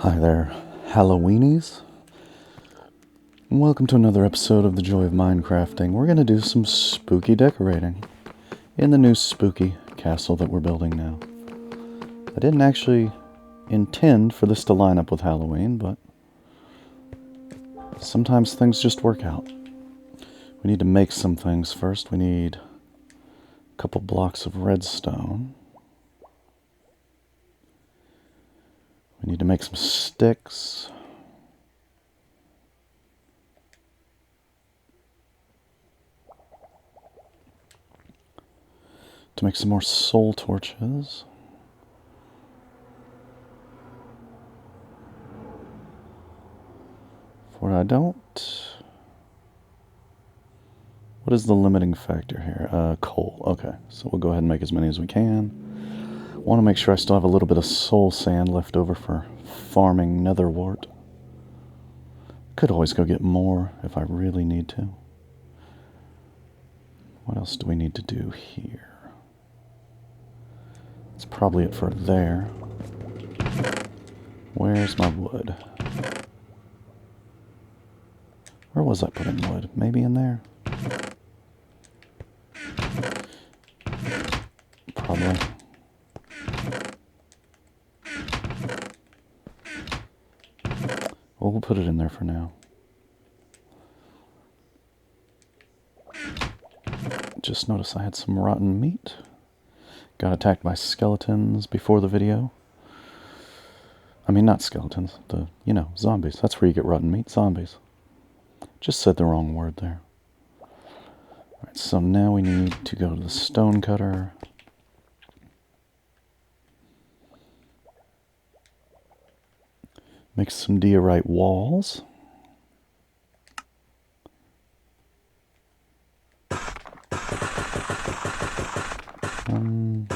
Hi there, Halloweenies. Welcome to another episode of The Joy of Minecrafting. We're going to do some spooky decorating in the new spooky castle that we're building now. I didn't actually intend for this to line up with Halloween, but sometimes things just work out. We need to make some things first. We need a couple blocks of redstone. We need to make some sticks. To make some more soul torches. For I don't... What is the limiting factor here? Coal. Okay, so we'll go ahead and make as many as we can. Want to make sure I still have a little bit of soul sand left over for farming netherwort. Could always go get more if I really need to. What else do we need to do here? That's probably it for there. Where's my wood? Where was I putting wood? Maybe in there? Probably. Well, we'll put it in there for now. Just noticed I had some rotten meat. Got attacked by skeletons before the video. I mean, not skeletons. Zombies. That's where you get rotten meat. Zombies. Just said the wrong word there. Alright, so now we need to go to the stone cutter. Make some diorite walls. And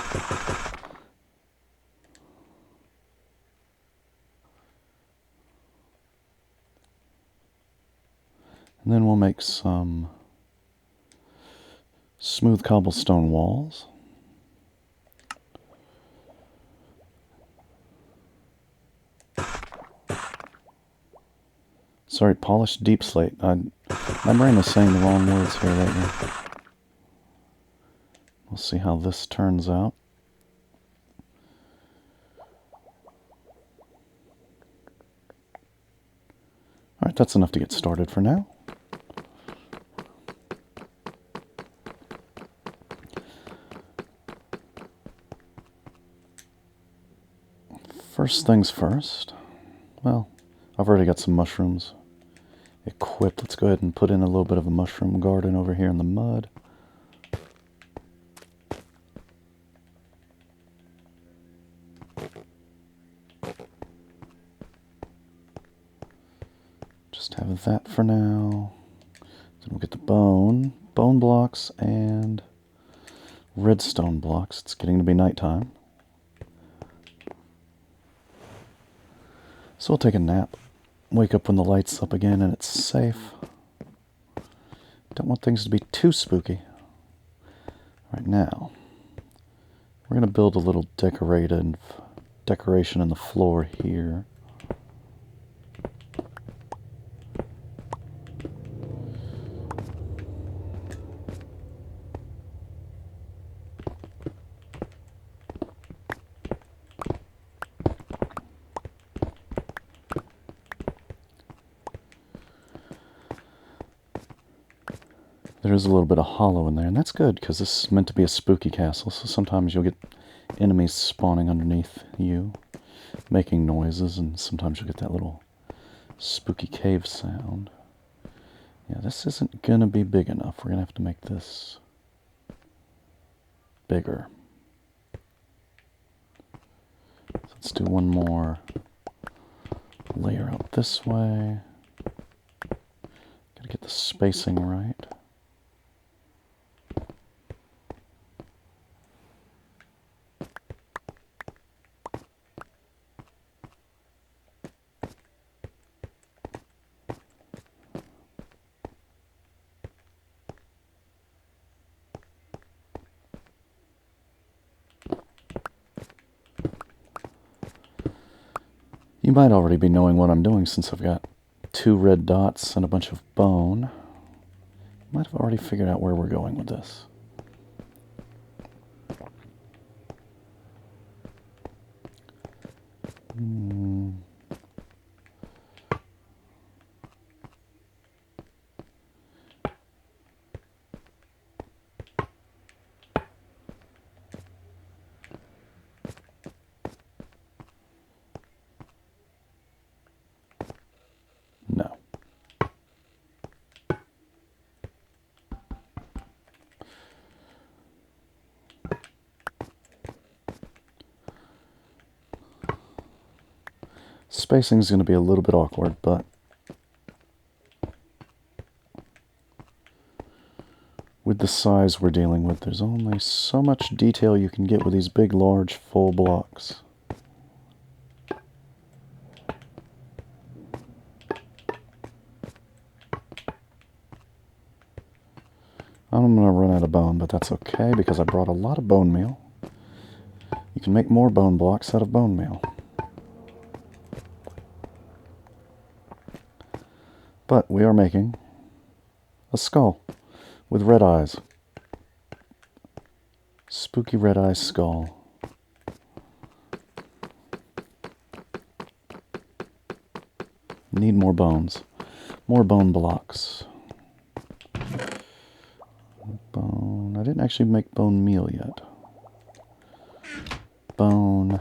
then we'll make some smooth cobblestone walls. Sorry, polished deep slate. My brain is saying the wrong words here lately. We'll see how this turns out. Alright, that's enough to get started for now. First things first. Well, I've already got some mushrooms equipped. Let's go ahead and put in a little bit of a mushroom garden over here in the mud. Just have that for now. Then we'll get the bone blocks, and redstone blocks. It's getting to be nighttime. So we'll take a nap. Wake up when the light's up again and it's safe. Don't want things to be too spooky. Right now, we're going to build a little decoration in the floor here. There is a little bit of hollow in there, and that's good, because this is meant to be a spooky castle, so sometimes you'll get enemies spawning underneath you, making noises, and sometimes you'll get that little spooky cave sound. Yeah, this isn't going to be big enough. We're going to have to make this bigger. So let's do one more layer out this way. Got to get the spacing right. You might already be knowing what I'm doing since I've got 2 red dots and a bunch of bone. Might have already figured out where we're going with this. No. Spacing is going to be a little bit awkward, but with the size we're dealing with, there's only so much detail you can get with these big, large, full blocks. I'm going to run out of bone, but that's okay because I brought a lot of bone meal. You can make more bone blocks out of bone meal. But we are making a skull with red eyes. Spooky red eye skull. Need more bones. More bone blocks. Bone. I didn't actually make bone meal yet. Bone.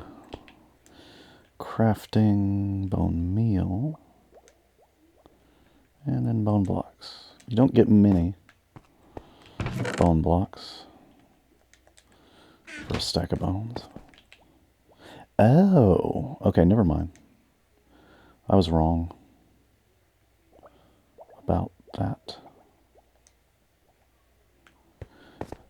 Crafting bone meal. And then bone blocks. You don't get many bone blocks for a stack of bones. Oh, okay, never mind. I was wrong about that.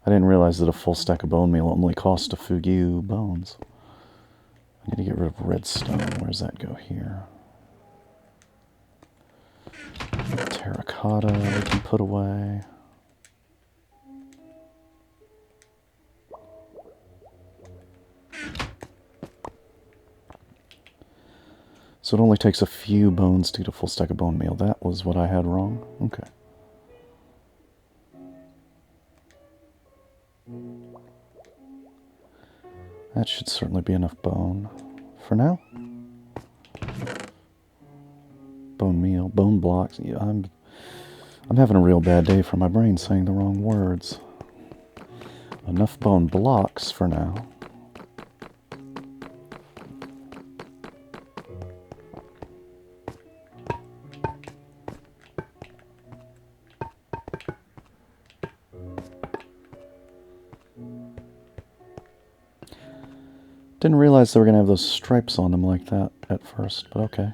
I didn't realize that a full stack of bone meal only cost a few bones. I need to get rid of redstone. Where does that go here? Terracotta we can put away. So it only takes a few bones to get a full stack of bone meal. That was what I had wrong. Okay. That should certainly be enough bone for now. Bone meal, bone blocks. Yeah, I'm having a real bad day for my brain saying the wrong words. Enough bone blocks for now. Didn't realize they were going to have those stripes on them like that at first, but okay.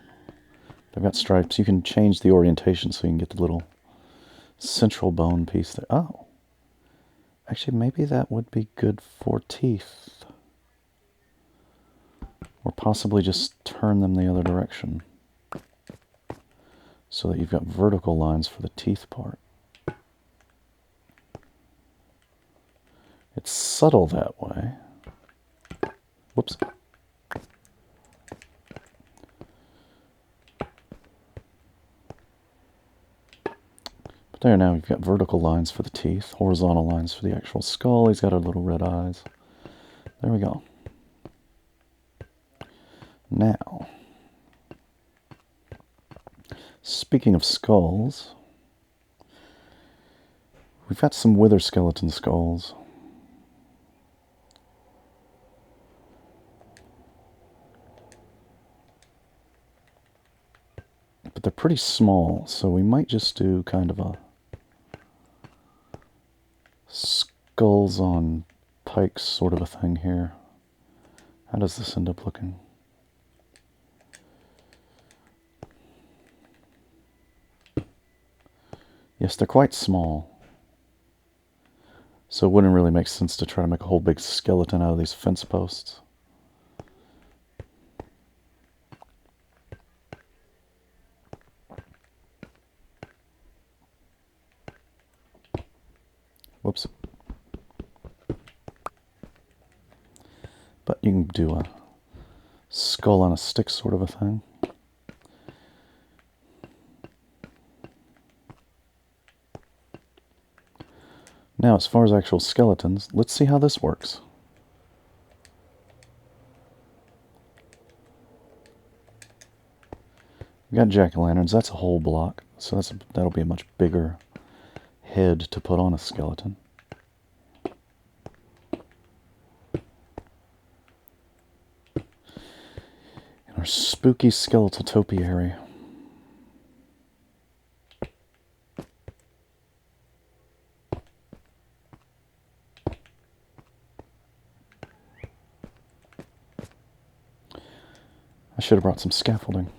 They've got stripes. You can change the orientation so you can get the little central bone piece there. Oh. Actually, maybe that would be good for teeth. Or possibly just turn them the other direction. So that you've got vertical lines for the teeth part. It's subtle that way. Whoops. But there, now we've got vertical lines for the teeth, horizontal lines for the actual skull. He's got our little red eyes. There we go. Now, speaking of skulls, we've got some wither skeleton skulls. But they're pretty small, so we might just do kind of a skulls on pikes sort of a thing here. How does this end up looking? Yes, they're quite small. So it wouldn't really make sense to try to make a whole big skeleton out of these fence posts. Whoops. But you can do a skull on a stick sort of a thing. Now, as far as actual skeletons, let's see how this works. We got jack-o'-lanterns. That's a whole block, so that'll be a much bigger head to put on a skeleton. In our spooky skeletal topiary. I should have brought some scaffolding.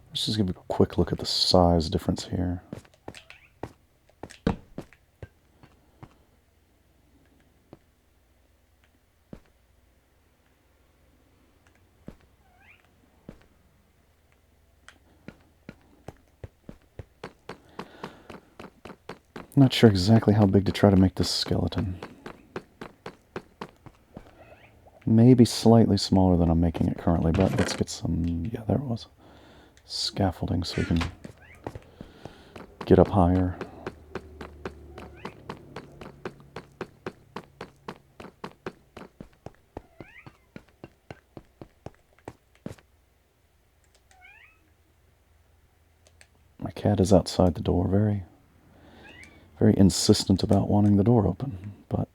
Let's just give a quick look at the size difference here. Not sure exactly how big to try to make this skeleton. Maybe slightly smaller than I'm making it currently, but let's get some, yeah, there it was, scaffolding so we can get up higher. My cat is outside the door, very insistent about wanting the door open, but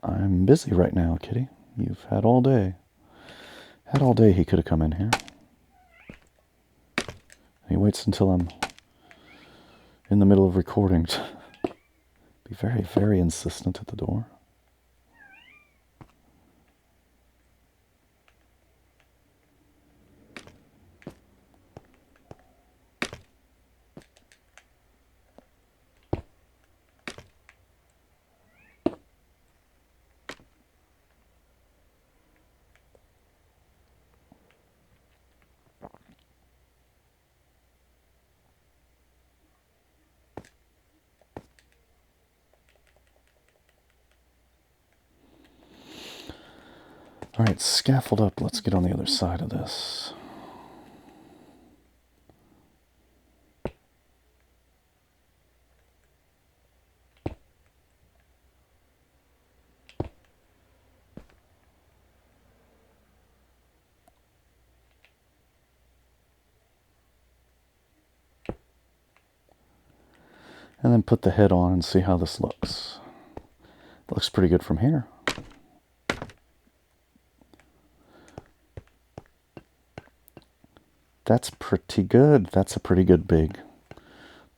I'm busy right now, kitty. You've had all day. Had all day he could have come in here. He waits until I'm in the middle of recording to be very insistent at the door. Alright, scaffold up. Let's get on the other side of this. And then put the head on and see how this looks. It looks pretty good from here. That's pretty good. That's a pretty good big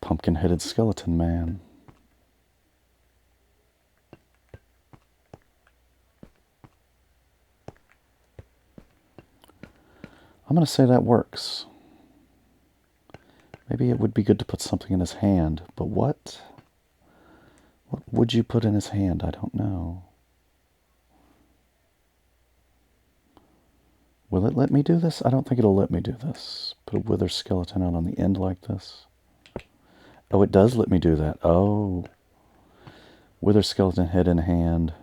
pumpkin-headed skeleton man. I'm going to say that works. Maybe it would be good to put something in his hand, but what? What would you put in his hand? I don't know. Will it let me do this? I don't think it'll let me do this. Put a wither skeleton out on the end like this. Oh, it does let me do that. Oh. Wither skeleton head in hand.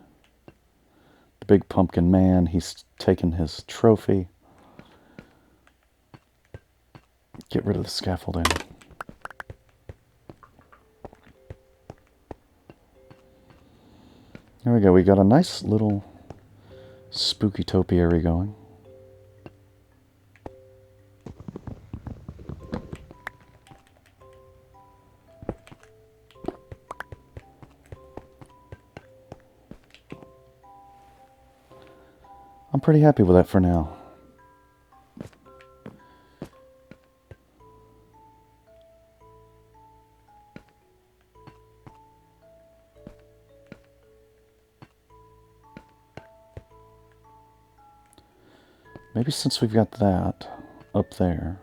The big pumpkin man, he's taken his trophy. Get rid of the scaffolding. There we go. We got a nice little spooky topiary going. I'm pretty happy with that for now. Maybe since we've got that up there,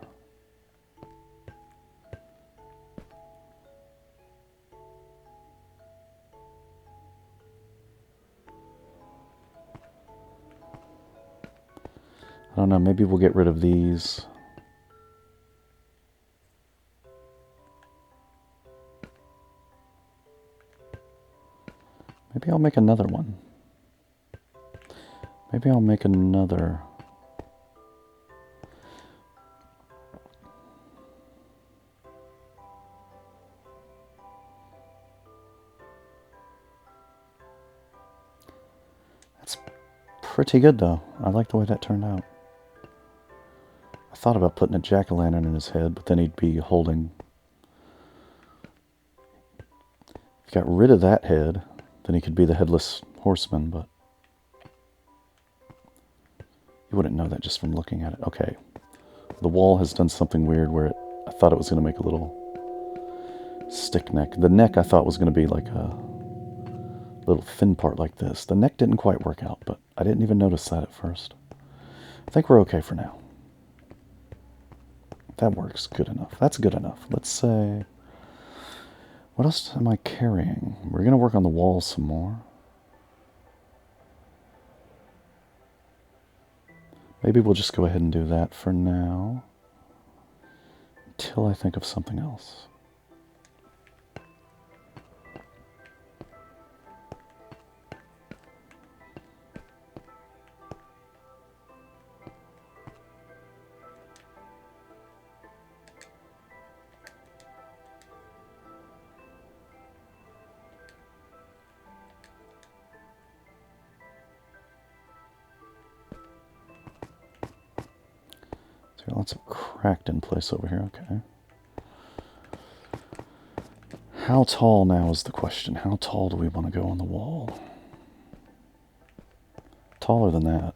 I don't know, maybe we'll get rid of these. Maybe I'll make another one. Maybe I'll make another. Pretty good, though. I like the way that turned out. I thought about putting a jack-o'-lantern in his head, but then he'd be holding... If you got rid of that head, then he could be the headless horseman, but... You wouldn't know that just from looking at it. Okay. The wall has done something weird where I thought it was going to make a little stick neck. The neck I thought was going to be like a little thin part like this. The neck didn't quite work out, but I didn't even notice that at first. I think we're okay for now. That works good enough. That's good enough. Let's say... What else am I carrying? We're going to work on the wall some more. Maybe we'll just go ahead and do that for now. Until I think of something else. So lots of cracked in place over here, okay. How tall now is the question. How tall do we want to go on the wall? Taller than that.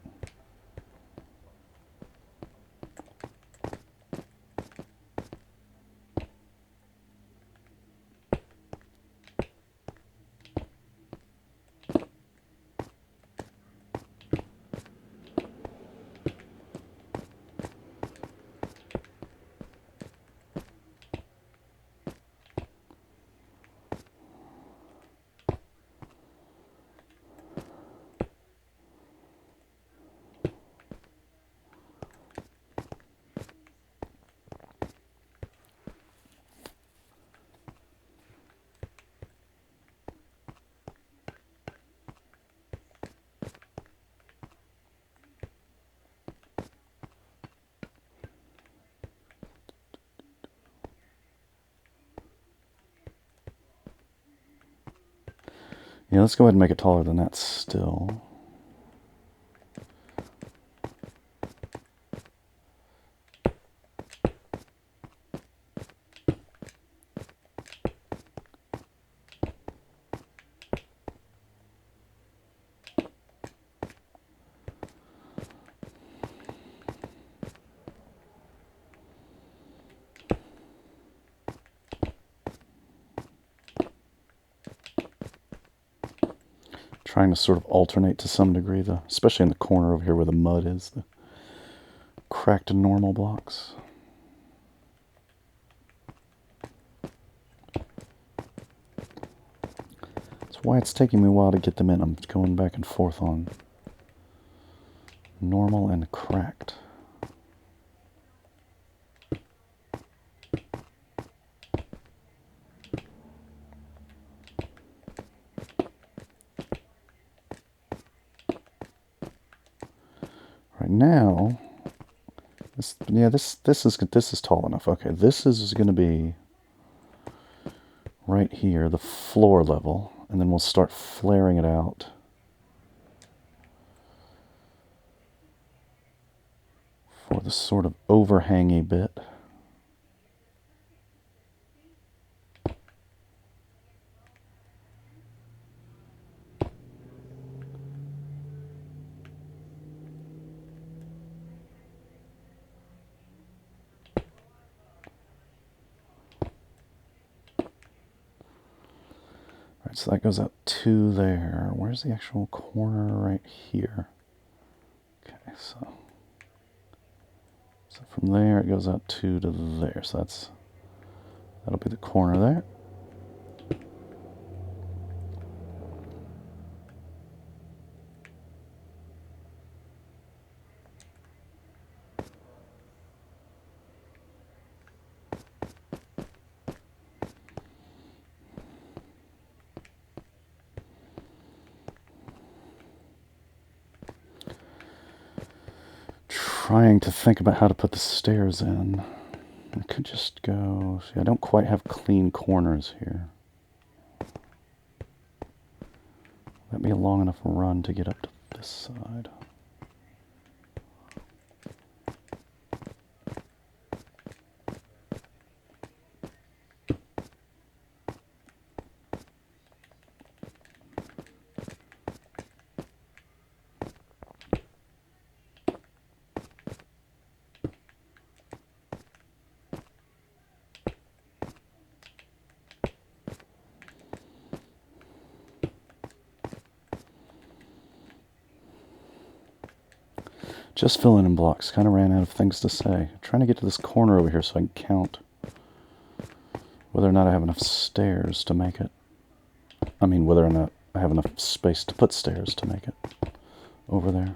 Yeah, let's go ahead and make it taller than that still. Trying to sort of alternate to some degree, especially in the corner over here where the mud is, the cracked normal blocks. That's why it's taking me a while to get them in. I'm going back and forth on normal and cracked. Right now, this is tall enough. Okay, this is going to be right here, the floor level, and then we'll start flaring it out for the sort of overhangy bit. So that goes out to there. Where's the actual corner? Right here. Okay, so from there it goes out to there. So that'll be the corner there. Trying to think about how to put the stairs in. I could just go... See, I don't quite have clean corners here. That'd be a long enough run to get up to this side. Just filling in blocks. Kind of ran out of things to say. I'm trying to get to this corner over here so I can count whether or not I have enough stairs to make it. I mean, whether or not I have enough space to put stairs to make it over there.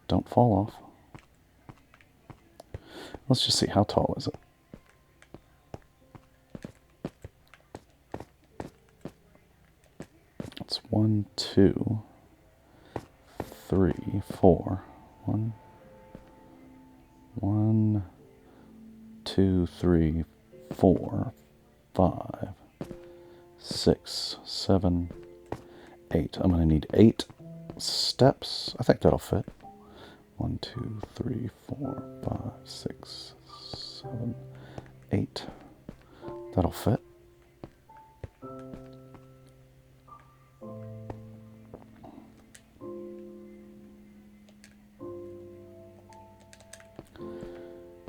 Don't fall off. Let's just see, how tall is it? It's 1, 2, 3, 4. 1, 2, 3, 4, 5, 6, 7, 8. I'm going to need 8 steps. I think that'll fit. 1, 2, 3, 4, 5, 6, 7, 8. That'll fit.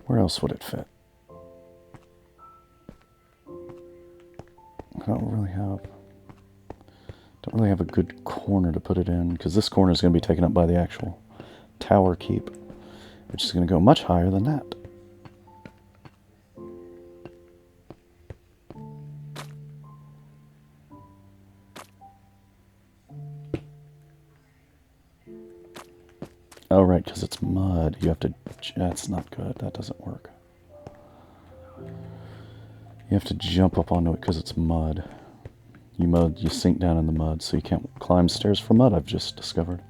Where else would it fit? I don't really have a good corner to put it in, because this corner is going to be taken up by the actual tower keep, which is going to go much higher than that. Oh, right, because it's mud. You have to... That's not good. That doesn't work. You have to jump up onto it because it's mud. You sink down in the mud, so you can't climb stairs for mud, I've just discovered.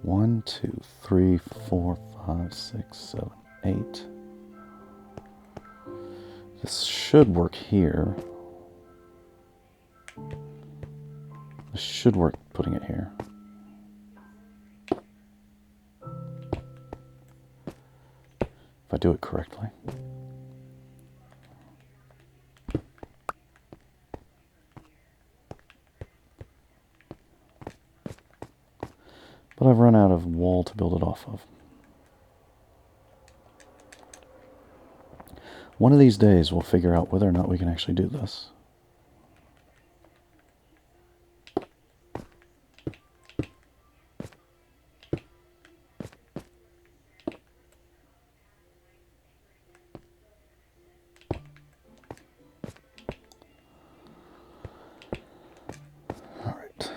One, 2, 3, 4, 5, 6, 7, 8. This should work here. This should work putting it here. If I do it correctly. But I've run out of wall to build it off of. One of these days we'll figure out whether or not we can actually do this. All right.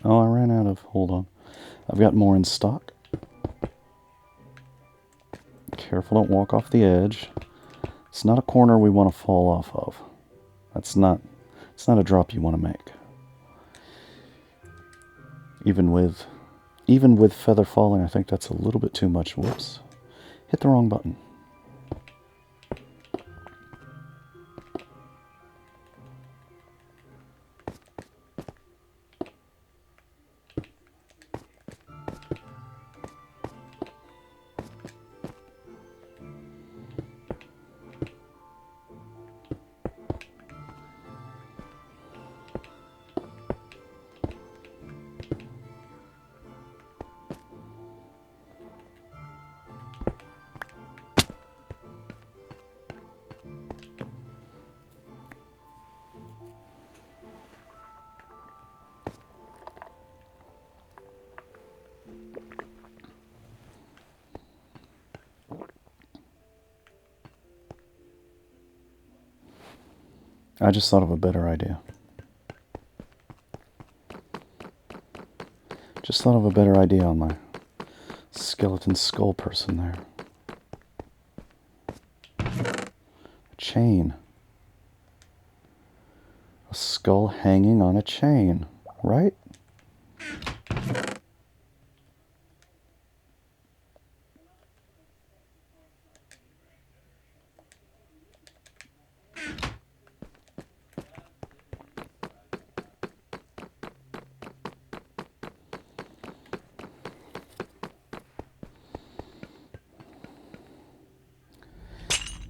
Oh, I ran out of... Hold on. I've got more in stock. Careful, don't walk off the edge. It's not a corner we want to fall off of. It's not a drop you want to make. Even with feather falling, I think that's a little bit too much. Whoops. Hit the wrong button. I just thought of a better idea. Just thought of a better idea on my skeleton skull person there. A chain. A skull hanging on a chain, right?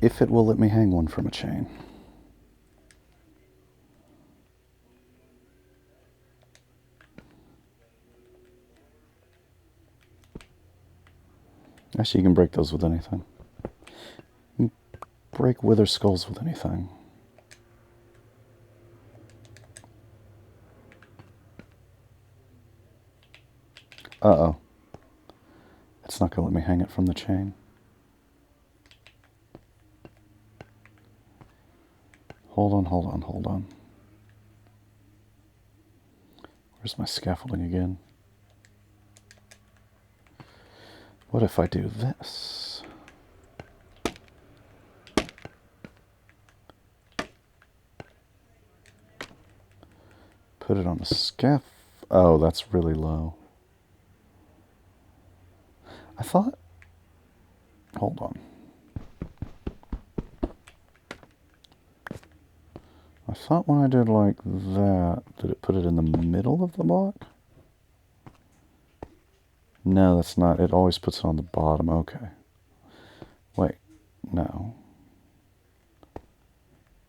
if it will let me hang one from a chain. Actually, you can break those with anything. You can break wither skulls with anything. Uh-oh. It's not going to let me hang it from the chain. Hold on, hold on, hold on. Where's my scaffolding again? What if I do this? Put it on the scaff. Oh, that's really low. I thought... Hold on. I thought when I did like that, did it put it in the middle of the block? No, that's not. It always puts it on the bottom. Okay. Wait. No.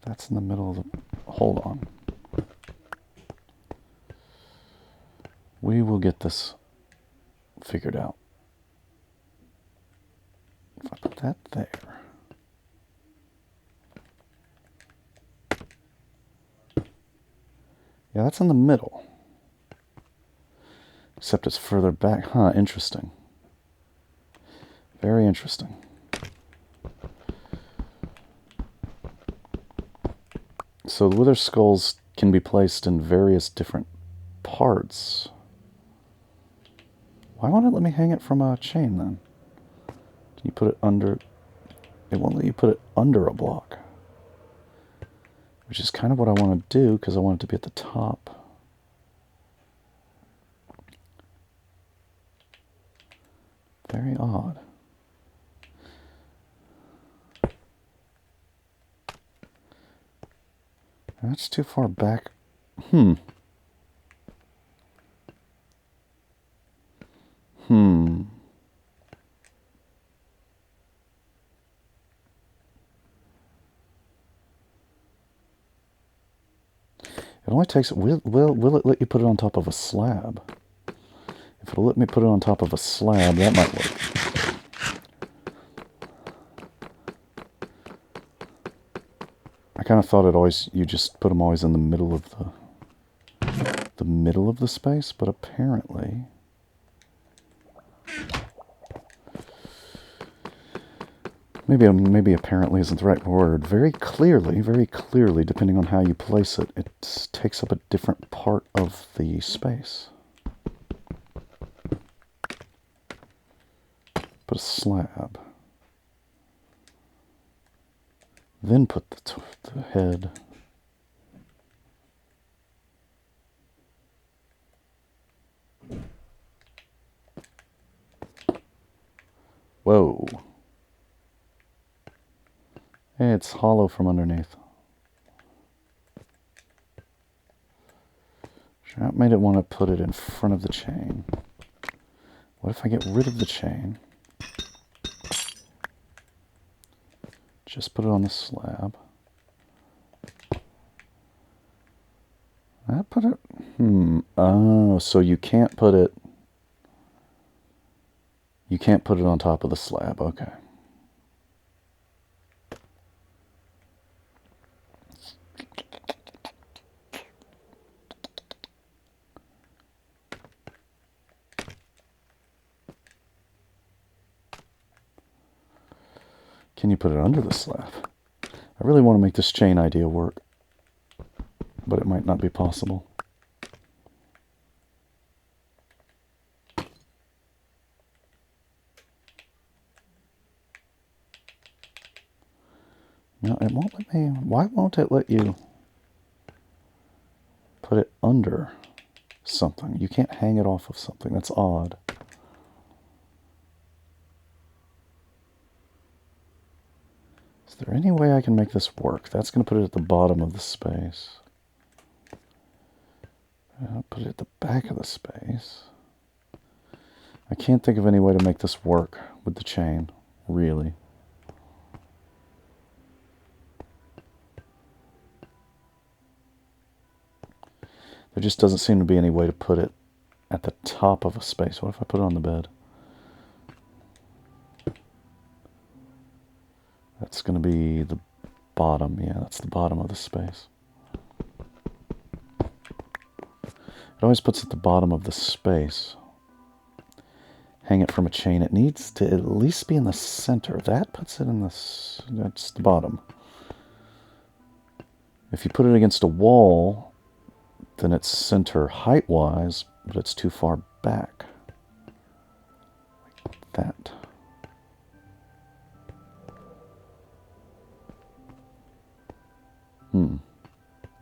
That's in the middle of the... Hold on. We will get this figured out. If I put that there... Yeah, that's in the middle. Except it's further back. Huh, interesting. Very interesting. So the wither skulls can be placed in various different parts. Why won't it let me hang it from a chain then? Can you put it under... It won't let you put it under a block. Which is kind of what I want to do, because I want it to be at the top. Very odd. That's too far back. It only takes... Will it let you put it on top of a slab? If it'll let me put it on top of a slab, that might work. I kind of thought it always... You just put them always in the middle of the space, but apparently... Maybe apparently isn't the right word. Very clearly, depending on how you place it, it takes up a different part of the space. Put a slab. Then put the head. Whoa. Hey, it's hollow from underneath. That made it want to put it in front of the chain. What if I get rid of the chain? Just put it on the slab. That put it... Oh, so you can't put it... You can't put it on top of the slab. Okay. Can you put it under the slab? I really want to make this chain idea work, but it might not be possible. No, it won't let me... Why won't it let you put it under something? You can't hang it off of something. That's odd. Is there any way I can make this work? That's going to put it at the bottom of the space. I'll put it at the back of the space. I can't think of any way to make this work with the chain, really. There just doesn't seem to be any way to put it at the top of a space. What if I put it on the bed? That's going to be the bottom. Yeah, that's the bottom of the space. It always puts at the bottom of the space. Hang it from a chain. It needs to at least be in the center. That puts it in that's the bottom. If you put it against a wall, then it's center height-wise, but it's too far back. Like that.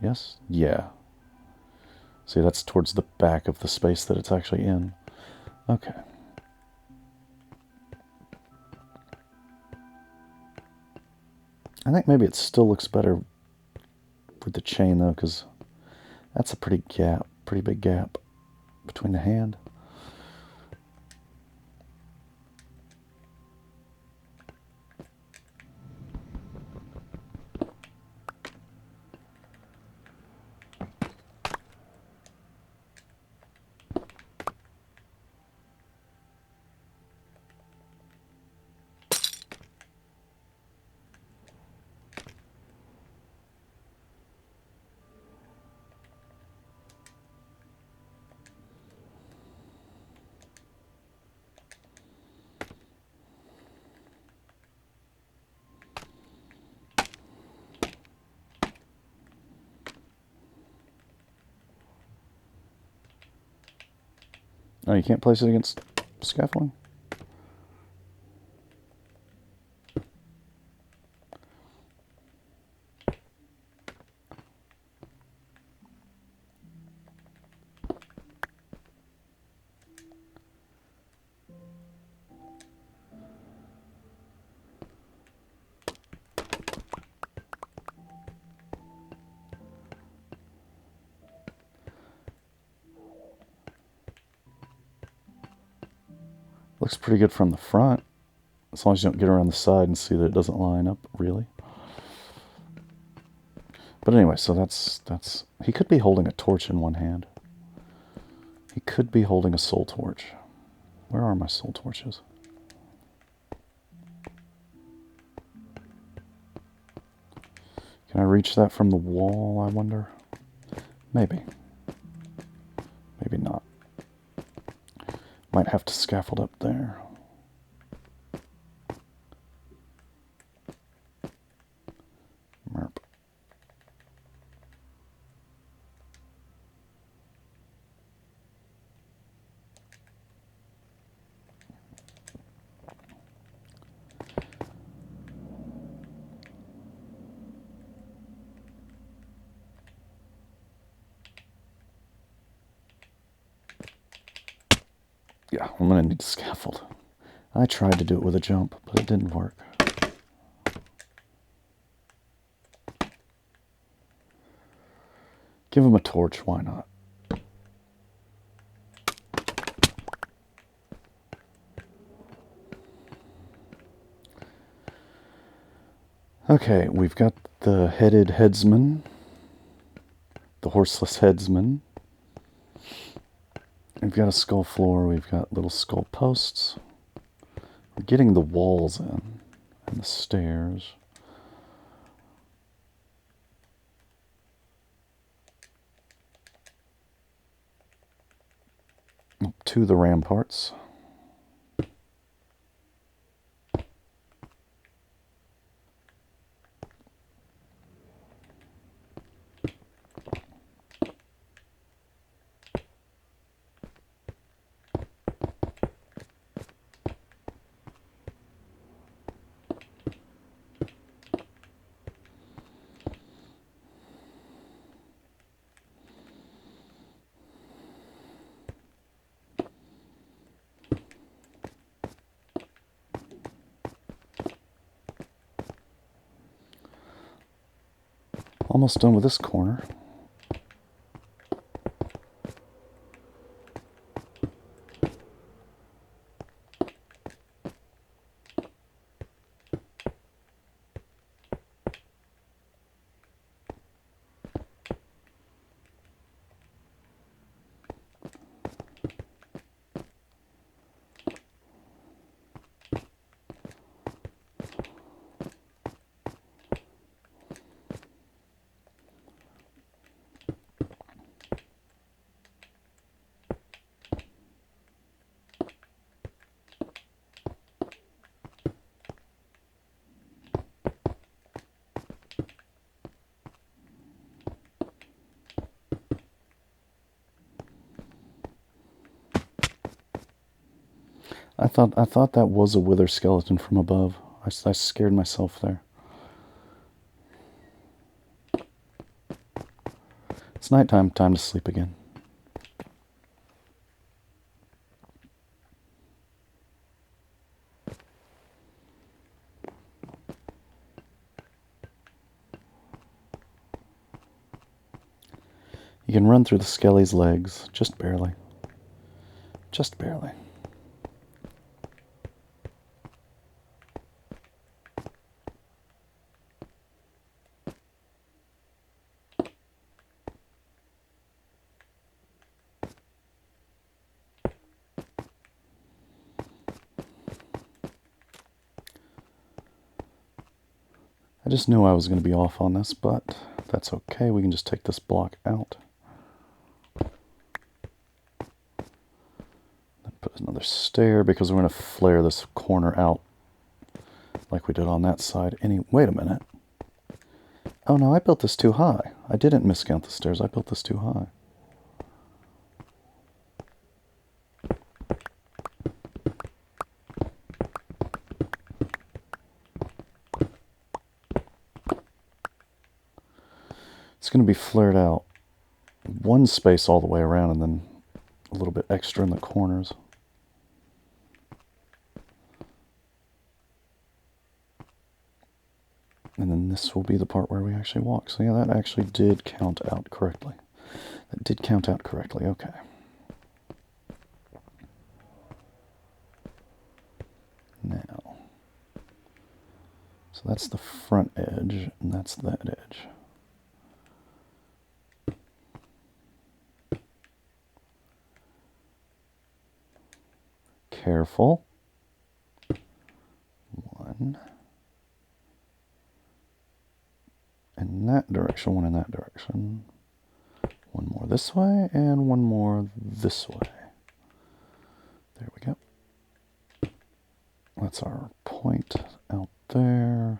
Yes? Yeah. See, that's towards the back of the space that it's actually in. Okay. I think maybe it still looks better with the chain, though, because that's a pretty big gap between the hand. Oh, you can't place it against scaffolding? Looks pretty good from the front, as long as you don't get around the side and see that it doesn't line up, really. But anyway, so that's... He could be holding a torch in one hand. He could be holding a soul torch. Where are my soul torches? Can I reach that from the wall, I wonder? Maybe. Maybe not. Might have to scaffold up there. Merp. Yeah, I'm going to need to scaffold. I tried to do it with a jump, but it didn't work. Give him a torch, why not? Okay, we've got the headed headsman, the horseless headsman. We've got a skull floor, we've got little skull posts. We're getting the walls in, and the stairs. Up to the ramparts. Almost done with this corner. I thought that was a wither skeleton from above. I scared myself there. It's nighttime, time to sleep again. You can run through the skelly's legs, just barely. Just barely. I just knew I was going to be off on this, but that's okay. We can just take this block out. Then put another stair, because we're going to flare this corner out like we did on that side. Wait a minute. Oh no, I built this too high. I didn't miscount the stairs. I built this too high. It's going to be flared out one space all the way around and then a little bit extra in the corners. And then this will be the part where we actually walk. So yeah, that actually did count out correctly. That did count out correctly, okay. Now, so that's the front edge, and that's that edge. Careful. One. In that direction, one in that direction. One more this way, and one more this way. There we go. That's our point out there.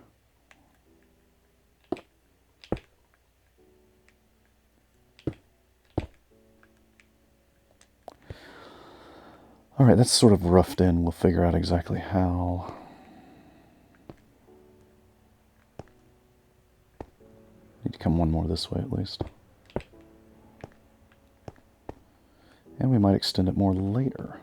Alright, that's sort of roughed in. We'll figure out exactly how. Need to come one more this way at least. And we might extend it more later.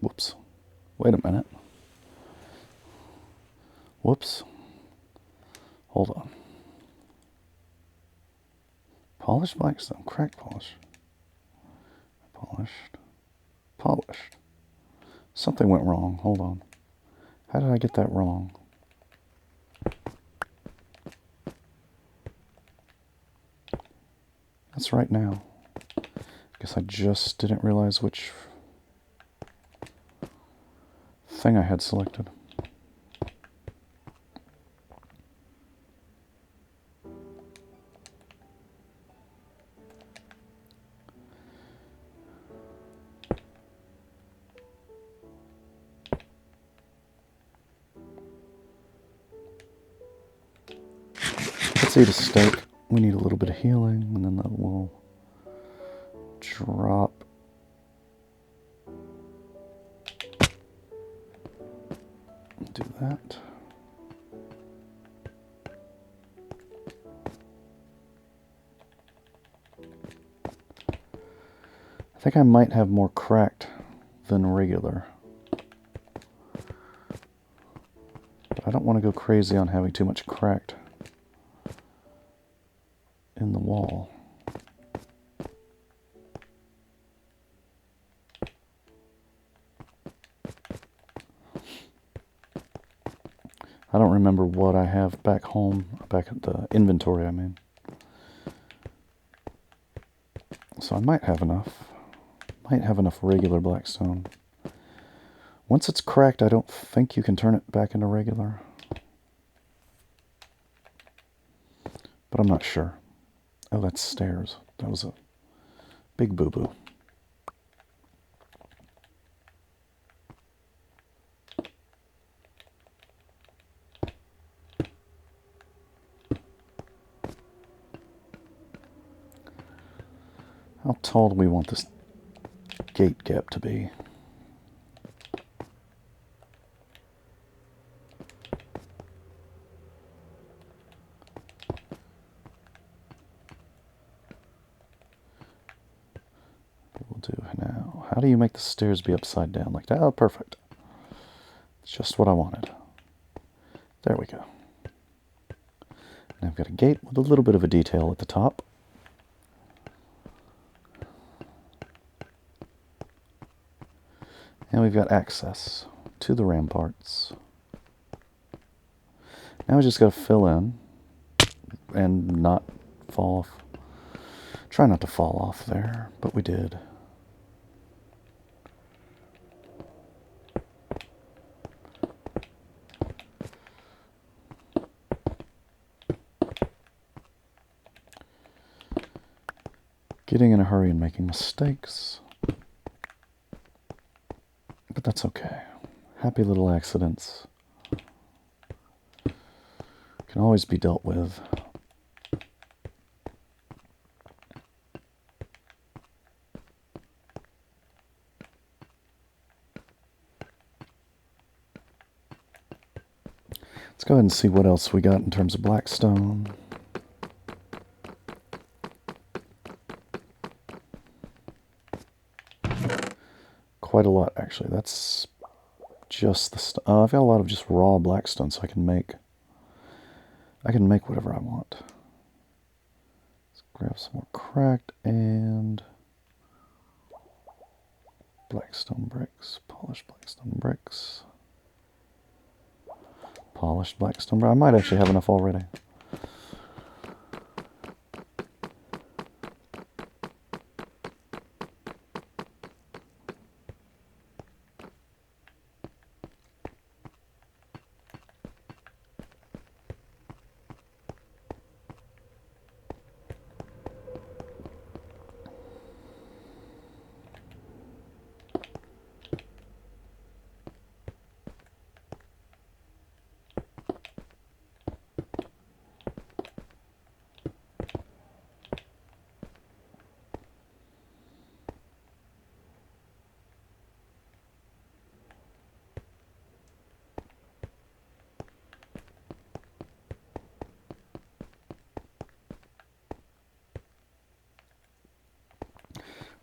Whoops. Wait a minute. Whoops. Hold on. Polished blackstone. Cracked polish. Polished. Polished. Something went wrong. Hold on. How did I get that wrong? That's right now. Guess I just didn't realize which thing I had selected. Let's eat a steak. We need a little bit of healing, and then that will drop. Do that. I think I might have more cracked than regular. But I don't want to go crazy on having too much cracked in the wall. I don't remember what I have back home, back at the inventory, I mean. So I might have enough. Might have enough regular blackstone. Once it's cracked, I don't think you can turn it back into regular. But I'm not sure. Oh, that's stairs. That was a big boo-boo. How tall do we want this gate gap to be? We'll do now. How do you make the stairs be upside down like that? Oh, perfect. It's just what I wanted. There we go. Now I've got a gate with a little bit of a detail at the top. And we've got access to the ramparts. Now we just got to fill in and not fall off. Try not to fall off there, but we did. Getting in a hurry and making mistakes. But that's okay. Happy little accidents can always be dealt with. Let's go ahead and see what else we got in terms of blackstone. Quite a lot, actually. That's just the I've got a lot of just raw blackstone, so I can make whatever I want. Let's grab some more cracked and blackstone bricks, polished blackstone bricks, polished blackstone bricks. I might actually have enough already.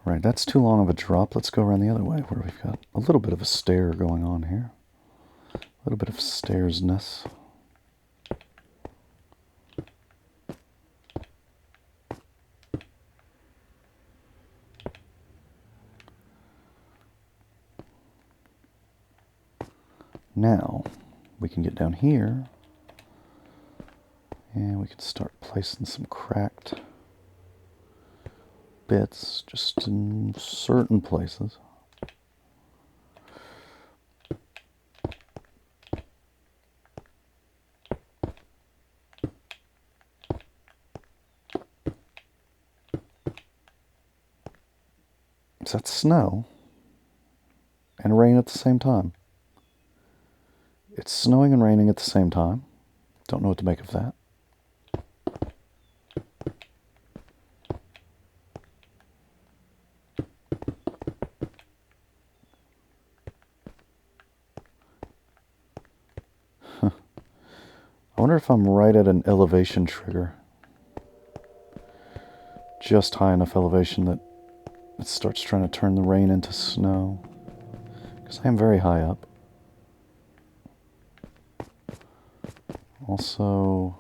Right, that's too long of a drop. Let's go around the other way where we've got a little bit of a stair going on here. A little bit of stairsness. Now, we can get down here and we can start placing some cracked bits just in certain places. So that's snow and rain at the same time. It's snowing and raining at the same time. Don't know what to make of that. I wonder if I'm right at an elevation trigger. Just high enough elevation that it starts trying to turn the rain into snow. Because I am very high up. Also,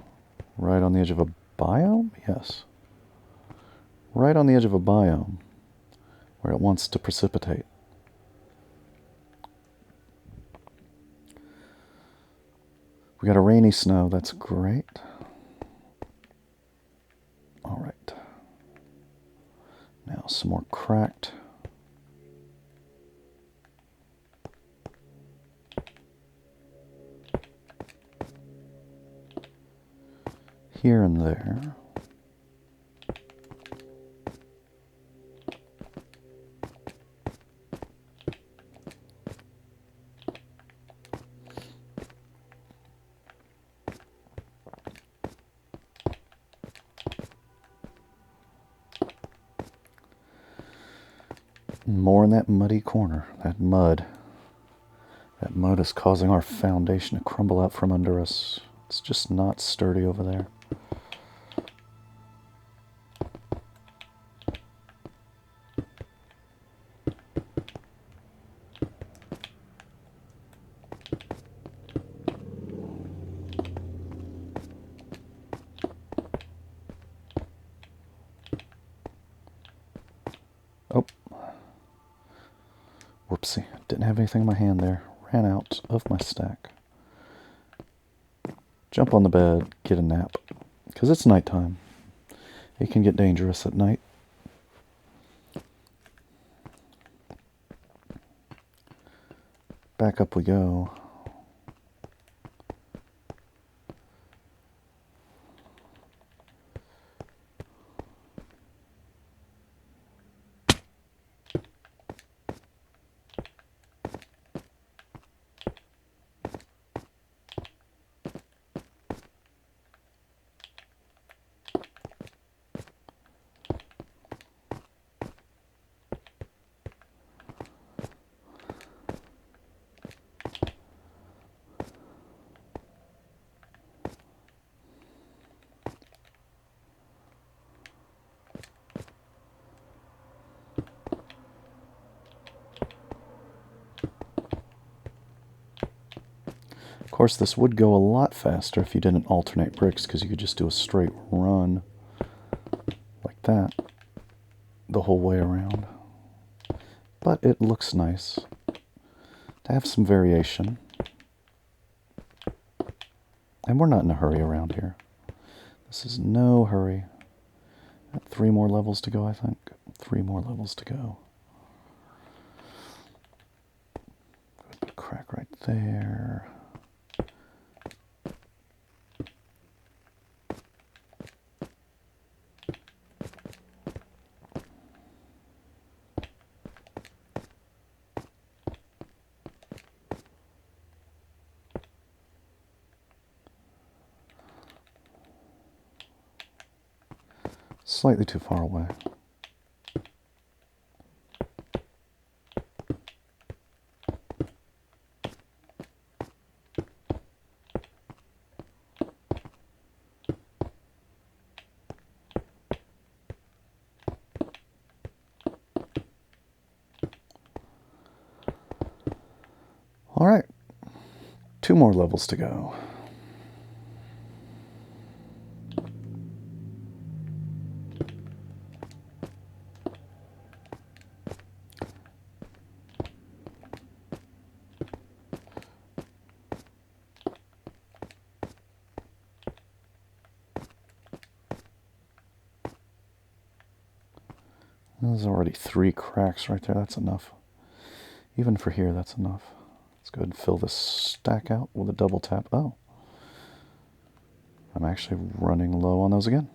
right on the edge of a biome? Yes. Right on the edge of a biome where it wants to precipitate. We got a rainy snow, that's great. Alright. Now some more cracked. Here and there. More in that muddy corner. That mud. That mud is causing our foundation to crumble out from under us. It's just not sturdy over there. Oh. Whoopsie. Didn't have anything in my hand there. Ran out of my stack. Jump on the bed, get a nap. Because it's nighttime. It can get dangerous at night. Back up we go. Of course, this would go a lot faster if you didn't alternate bricks, because you could just do a straight run like that the whole way around. But it looks nice to have some variation. And we're not in a hurry around here. This is no hurry. 3 more levels to go, I think. 3 more levels to go. Put a crack right there. Slightly too far away. All right, 2 more levels to go. There's already 3 cracks right there. That's enough. Even for here, that's enough. Let's go ahead and fill this stack out with a double tap. Oh. I'm actually running low on those again.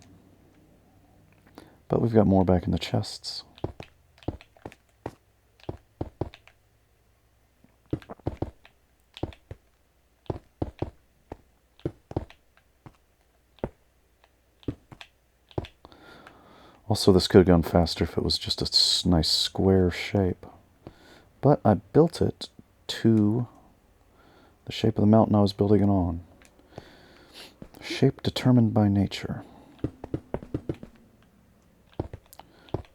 But we've got more back in the chests. Also, this could have gone faster if it was just a nice square shape. But I built it to the shape of the mountain I was building it on. Shape determined by nature.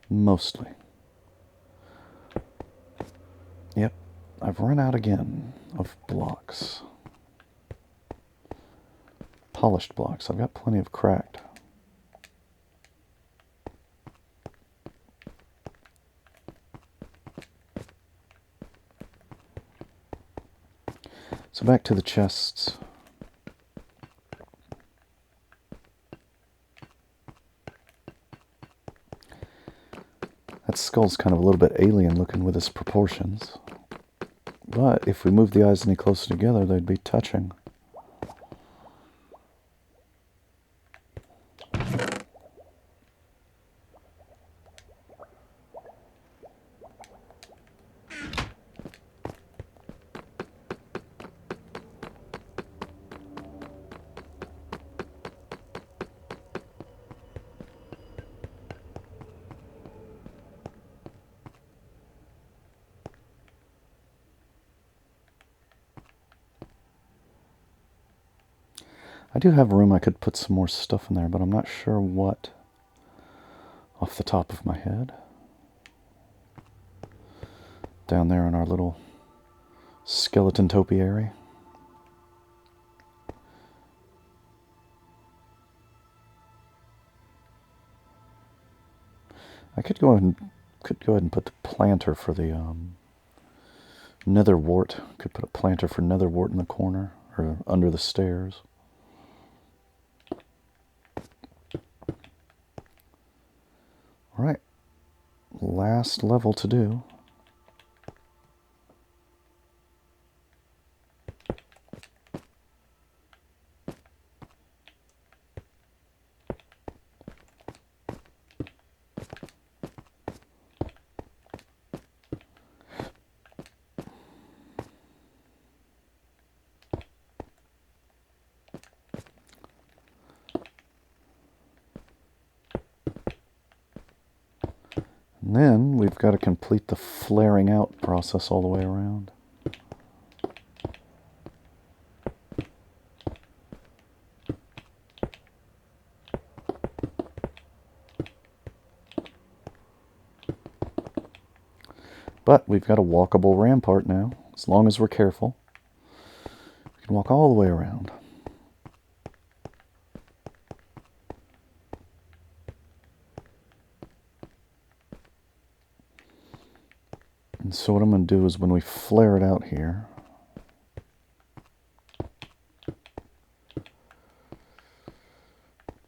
Mostly. Yep, I've run out again of blocks. Polished blocks. I've got plenty of cracked. So back to the chests. That skull's kind of a little bit alien looking with its proportions. But if we move the eyes any closer together, they'd be touching. I do have room I could put some more stuff in there, but I'm not sure what off the top of my head. Down there in our little skeleton topiary. I could go ahead and put the planter for the nether wart. Could put a planter for nether wart in the corner or under the stairs. All right, last level to do. And then we've got to complete the flaring out process all the way around. But we've got a walkable rampart now, as long as we're careful. We can walk all the way around. And so what I'm going to do is when we flare it out here,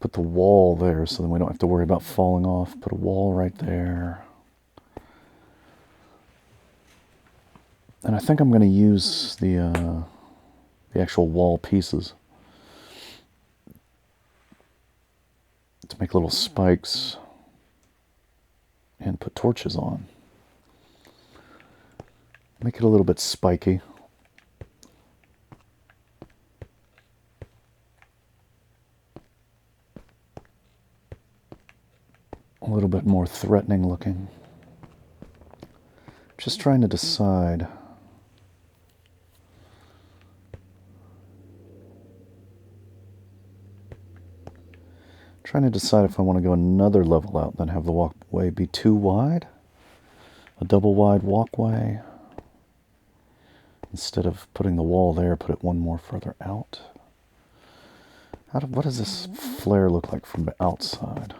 put the wall there so then we don't have to worry about falling off. Put a wall right there. And I think I'm going to use the actual wall pieces to make little spikes and put torches on. Make it a little bit spiky. A little bit more threatening looking. Just trying to decide. Trying to decide if I want to go another level out, then have the walkway be too wide. A double wide walkway. Instead of putting the wall there, put it one more further out. What does this flare look like from the outside?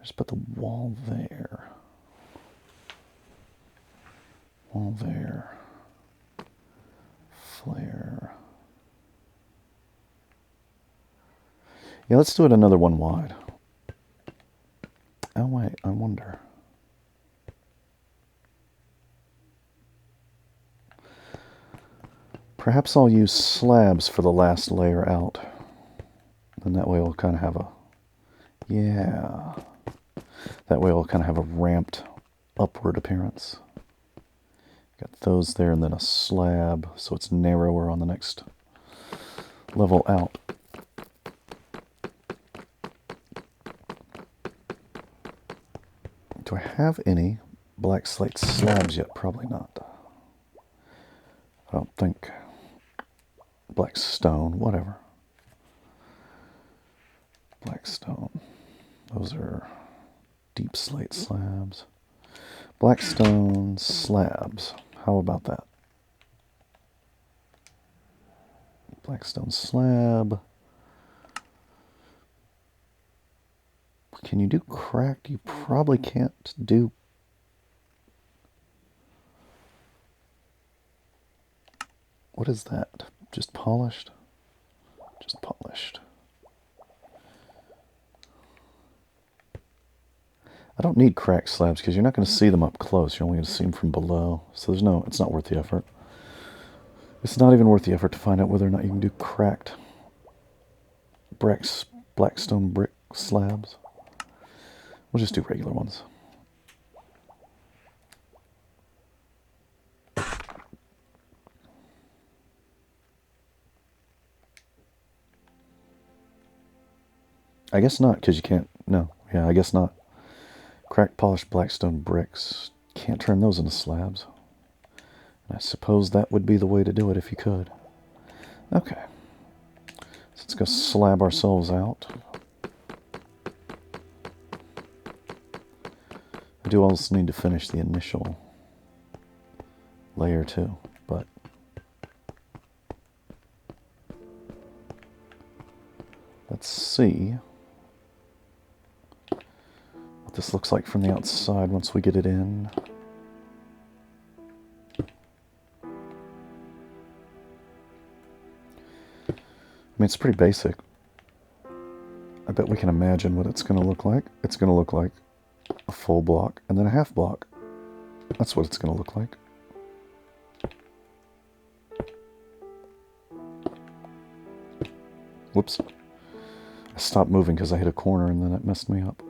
Just put the wall there. Wall there. Flare. Yeah, let's do it another one wide. Oh wait, I wonder. Perhaps I'll use slabs for the last layer out. Then that way we'll kind of have a... Yeah. That way we'll kind of have a ramped upward appearance. Got those there and then a slab so it's narrower on the next level out. Do I have any black slate slabs yet? Probably not. I don't think black stone, whatever. Black stone. Those are deep slate slabs. Black stone slabs. How about that? Black stone slab. Can you do cracked? You probably can't do. What is that? Just polished? Just polished. I don't need cracked slabs because you're not going to see them up close. You're only going to see them from below. So there's no, it's not worth the effort. It's not even worth the effort to find out whether or not you can do cracked blackstone brick slabs. We'll just do regular ones. I guess not, because you can't, no. Yeah, I guess not. Cracked polished blackstone bricks. Can't turn those into slabs. I suppose that would be the way to do it if you could. Okay. So let's go slab ourselves out. I do also need to finish the initial layer too, but let's see what this looks like from the outside once we get it in. I mean, it's pretty basic. I bet we can imagine what it's going to look like. It's going to look like a full block and then a half block. That's what it's going to look like. Whoops. I stopped moving because I hit a corner and then it messed me up.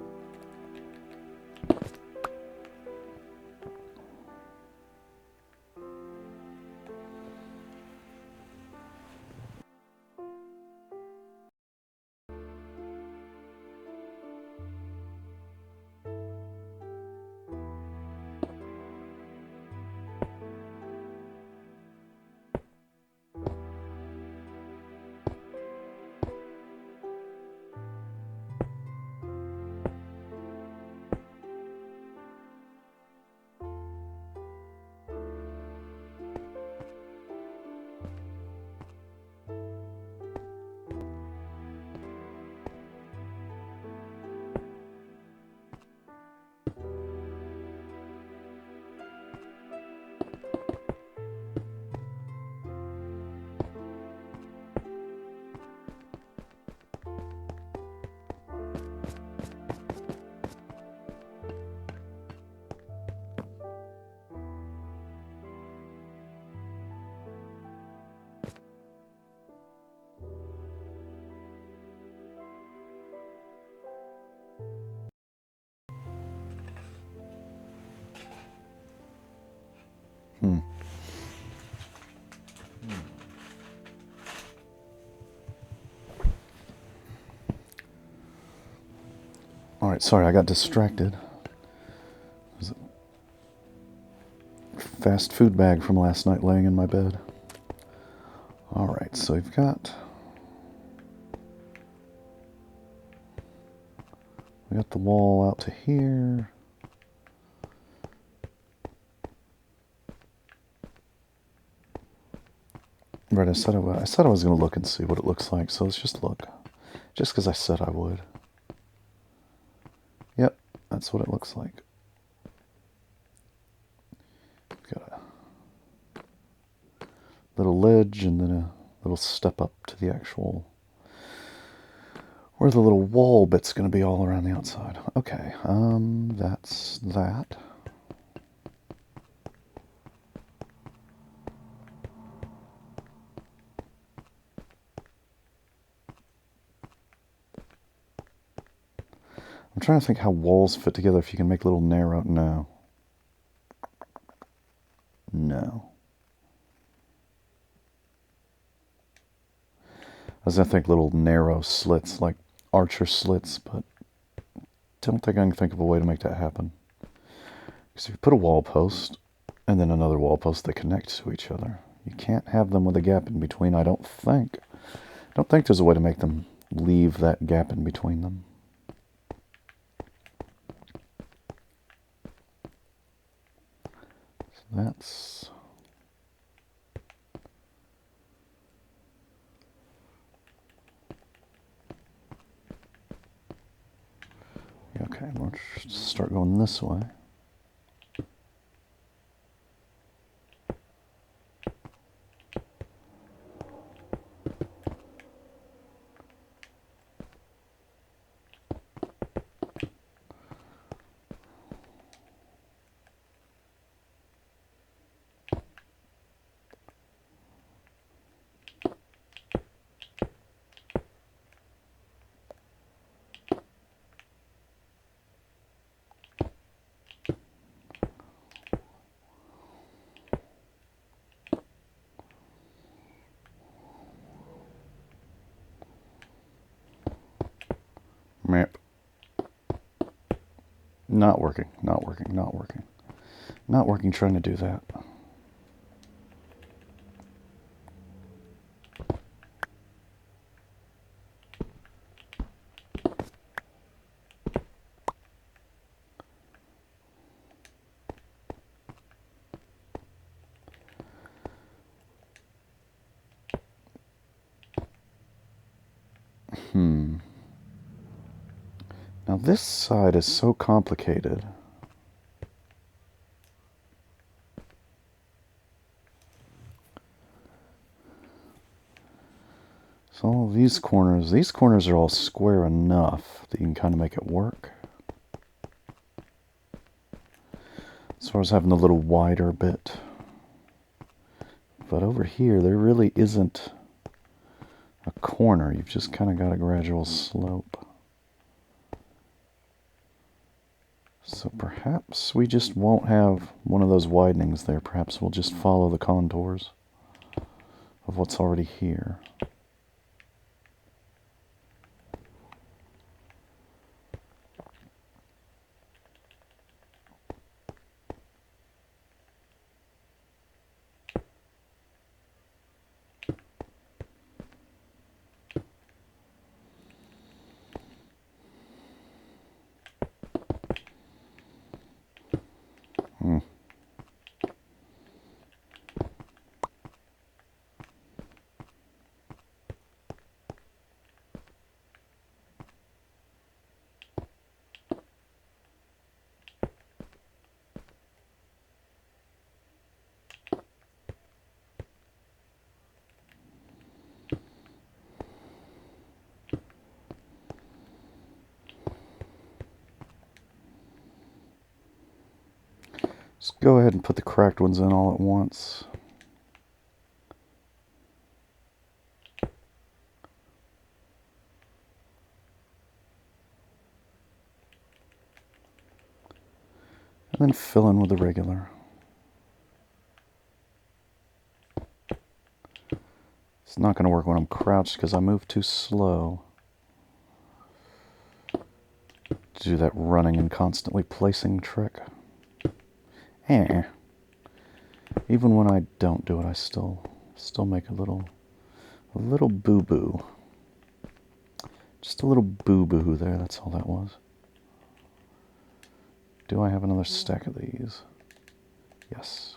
Alright, sorry, I got distracted. There's a fast food bag from last night laying in my bed. Alright, so we've got... We got the wall out to here. Right, I said I was going to look and see what it looks like, so let's just look. Just because I said I would. Yep, that's what it looks like. Got a little ledge and then a little step up to the actual... where the little wall bit's going to be all around the outside. Okay, that's that. I'm trying to think how walls fit together, if you can make little narrow... No. No. I was going to think little narrow slits, like archer slits, but don't think I can think of a way to make that happen. Because if you put a wall post, and then another wall post, they connect to each other. You can't have them with a gap in between, I don't think. I don't think there's a way to make them leave that gap in between them. So that's... Okay, let's start going this way. Map. Not working, not working, not working. Not working trying to do that. Now this side is so complicated. So all these corners are all square enough that you can kind of make it work. As far as having a little wider bit. But over here, there really isn't a corner. You've just kind of got a gradual slope. So perhaps we just won't have one of those widenings there. Perhaps we'll just follow the contours of what's already here. Just go ahead and put the cracked ones in all at once. And then fill in with the regular. It's not going to work when I'm crouched because I move too slow to do that running and constantly placing trick. Even when I don't do it, I still make a little boo-boo. Just a little boo-boo there, that's all that was. Do I have another stack of these? Yes.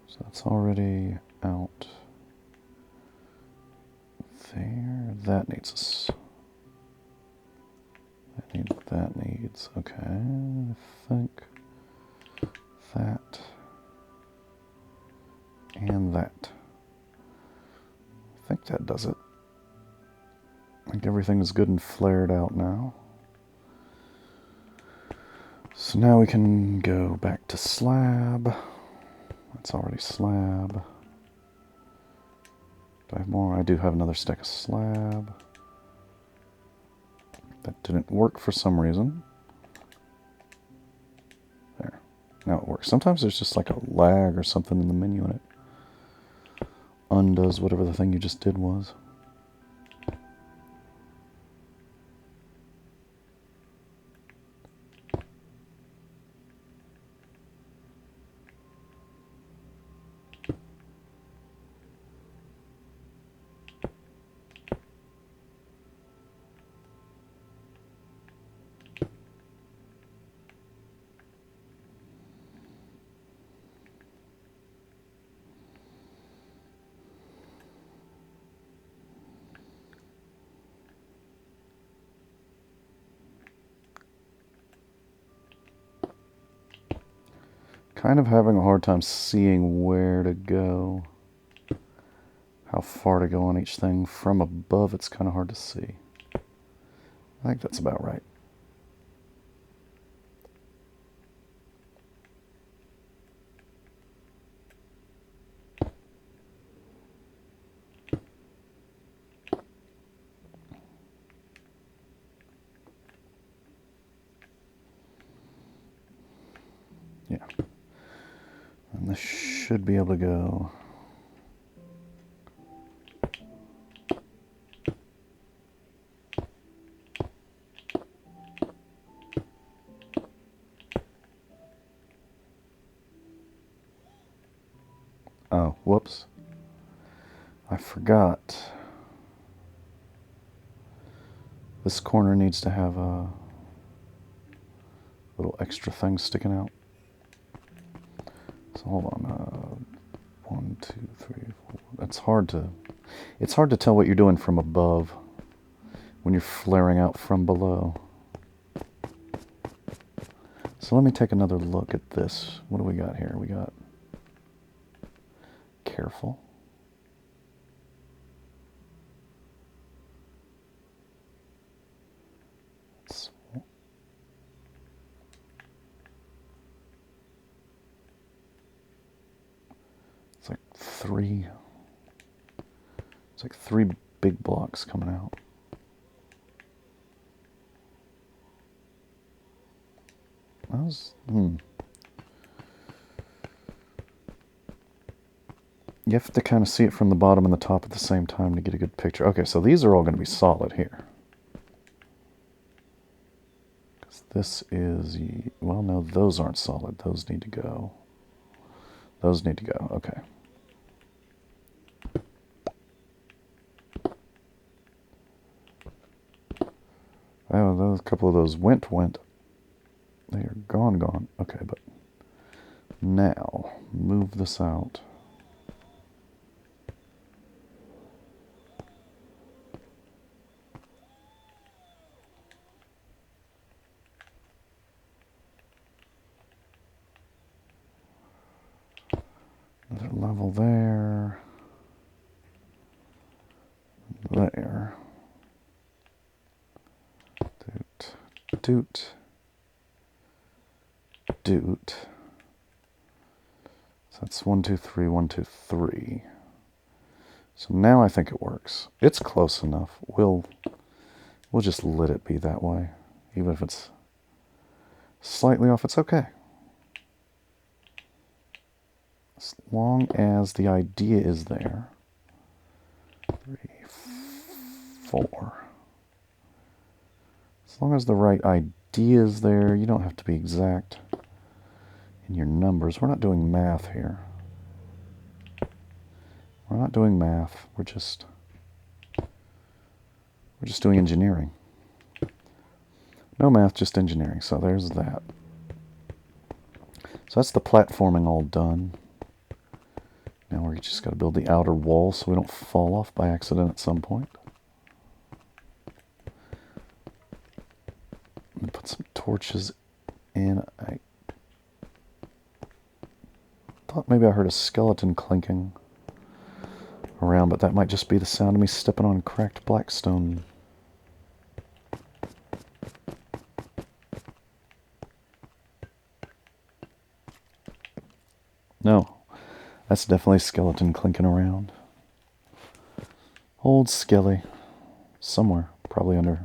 So that's already out there. That needs that needs, okay, I think that and that. I think that does it. I think everything is good and flared out now. So now we can go back to slab. That's already slab. Do I have more? I do have another stack of slab. That didn't work for some reason. There. Now it works. Sometimes there's just like a lag or something in the menu and it undoes whatever the thing you just did was. Kind of having a hard time seeing where to go, how far to go on each thing. From above, it's kind of hard to see. I think that's about right. Yeah. And this should be able to go. Oh, whoops. I forgot. This corner needs to have a little extra thing sticking out. So hold on. 1, 2, 3, 4. That's hard to. It's hard to tell what you're doing from above when you're flaring out from below. So let me take another look at this. What do we got here? We got careful. It's like three. It's like 3 big blocks coming out. That was, You have to kind of see it from the bottom and the top at the same time to get a good picture. Okay, so these are all going to be solid here. This is, well, no, those aren't solid. Those need to go. Those need to go. Okay. Oh, a couple of those went. They are gone. Okay, but now move this out. Another level there. There. Doot. So that's 1, 2, 3, 1, 2, 3. So now I think it works. It's close enough. We'll just let it be that way. Even if it's slightly off, it's okay. As long as the idea is there. 3, 4. As long as the right idea is there, you don't have to be exact in your numbers. We're not doing math here. We're not doing math. We're just doing engineering. No math, just engineering. So there's that. So that's the platforming all done. Now we just got to build the outer wall so we don't fall off by accident at some point. I'm going to put some torches in. I thought maybe I heard a skeleton clinking around, but that might just be the sound of me stepping on cracked blackstone. No, that's definitely a skeleton clinking around. Old Skelly. Somewhere, probably under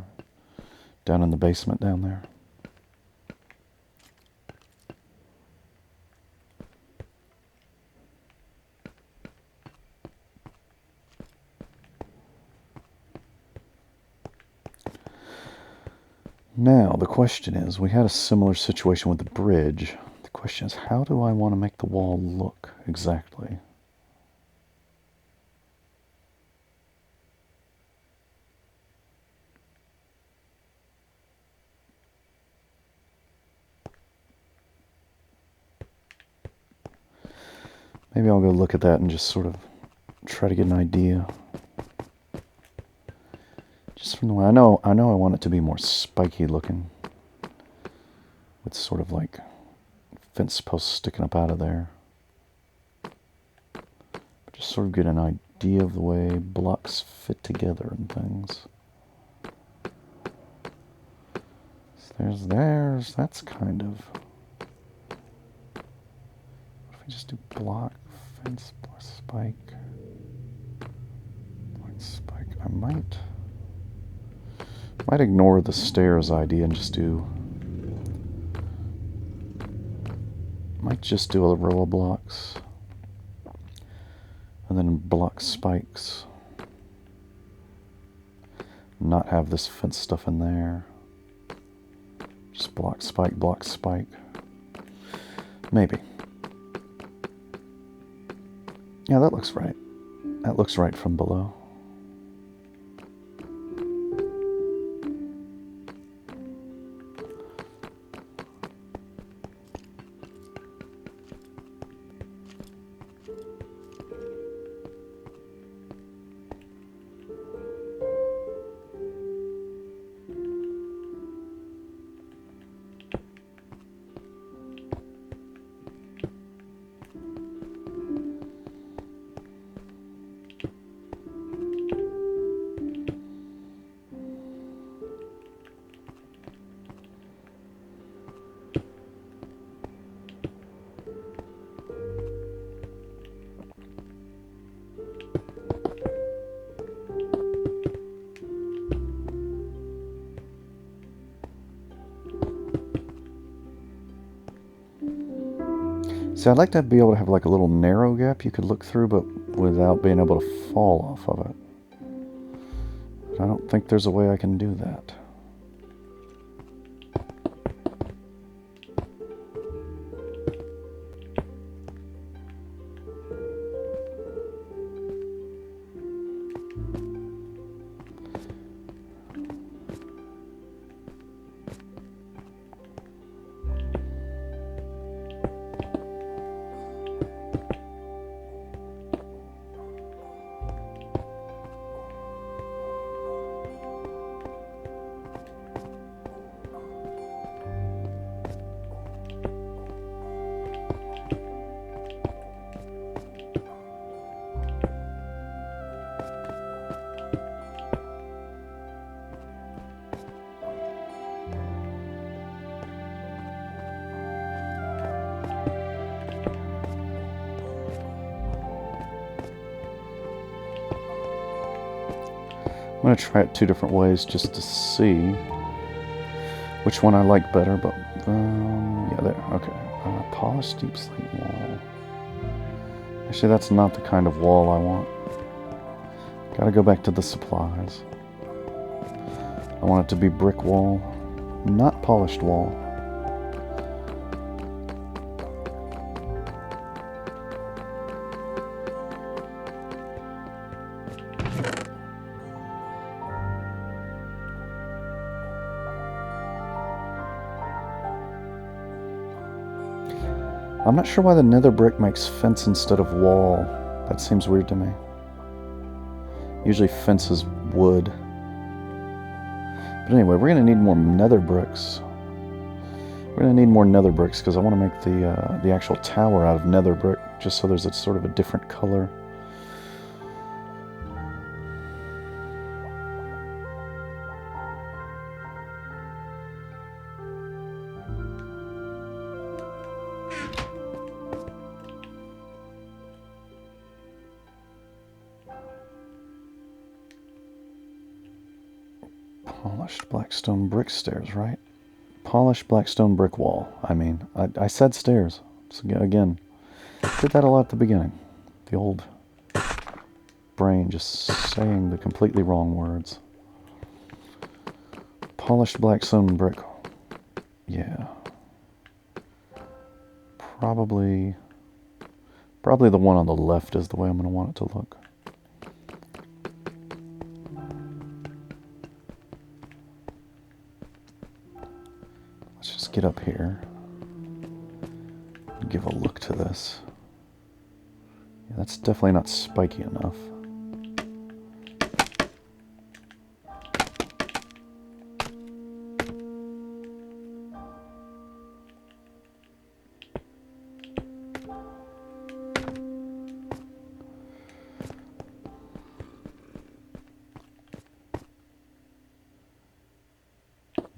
down in the basement down there. Now, the question is, we had a similar situation with the bridge. The question is, how do I want to make the wall look exactly? Maybe I'll go look at that and just sort of try to get an idea. Just from the way I know I want it to be more spiky looking, with sort of like fence posts sticking up out of there. Just sort of get an idea of the way blocks fit together and things. So there's, that's kind of. What if we just do block, fence, block, spike, block, spike? I might ignore the stairs idea and just do. Might just do a row of blocks. And then block spikes. Not have this fence stuff in there. Just block, spike, block, spike. Maybe. Yeah, that looks right. That looks right from below. See, I'd like to be able to have like a little narrow gap you could look through, but without being able to fall off of it. But I don't think there's a way I can do that. I'm going to try it 2 different ways just to see which one I like better, but yeah, there, okay. Polished deep slate wall. Actually, that's not the kind of wall I want. Gotta go back to the supplies. I want it to be brick wall, not polished wall. I'm not sure why the nether brick makes fence instead of wall. That seems weird to me. Usually fence is wood. But anyway, we're going to need more nether bricks. We're going to need more nether bricks because I want to make the actual tower out of nether brick, just so there's a sort of a different color. Polished blackstone brick stairs, right? Polished blackstone brick wall. I mean, I said stairs. So again, did that a lot at the beginning. The old brain just saying the completely wrong words. Polished blackstone brick. Yeah. Probably the one on the left is the way I'm going to want it to look. Let's just get up here and give a look to this. Yeah, that's definitely not spiky enough.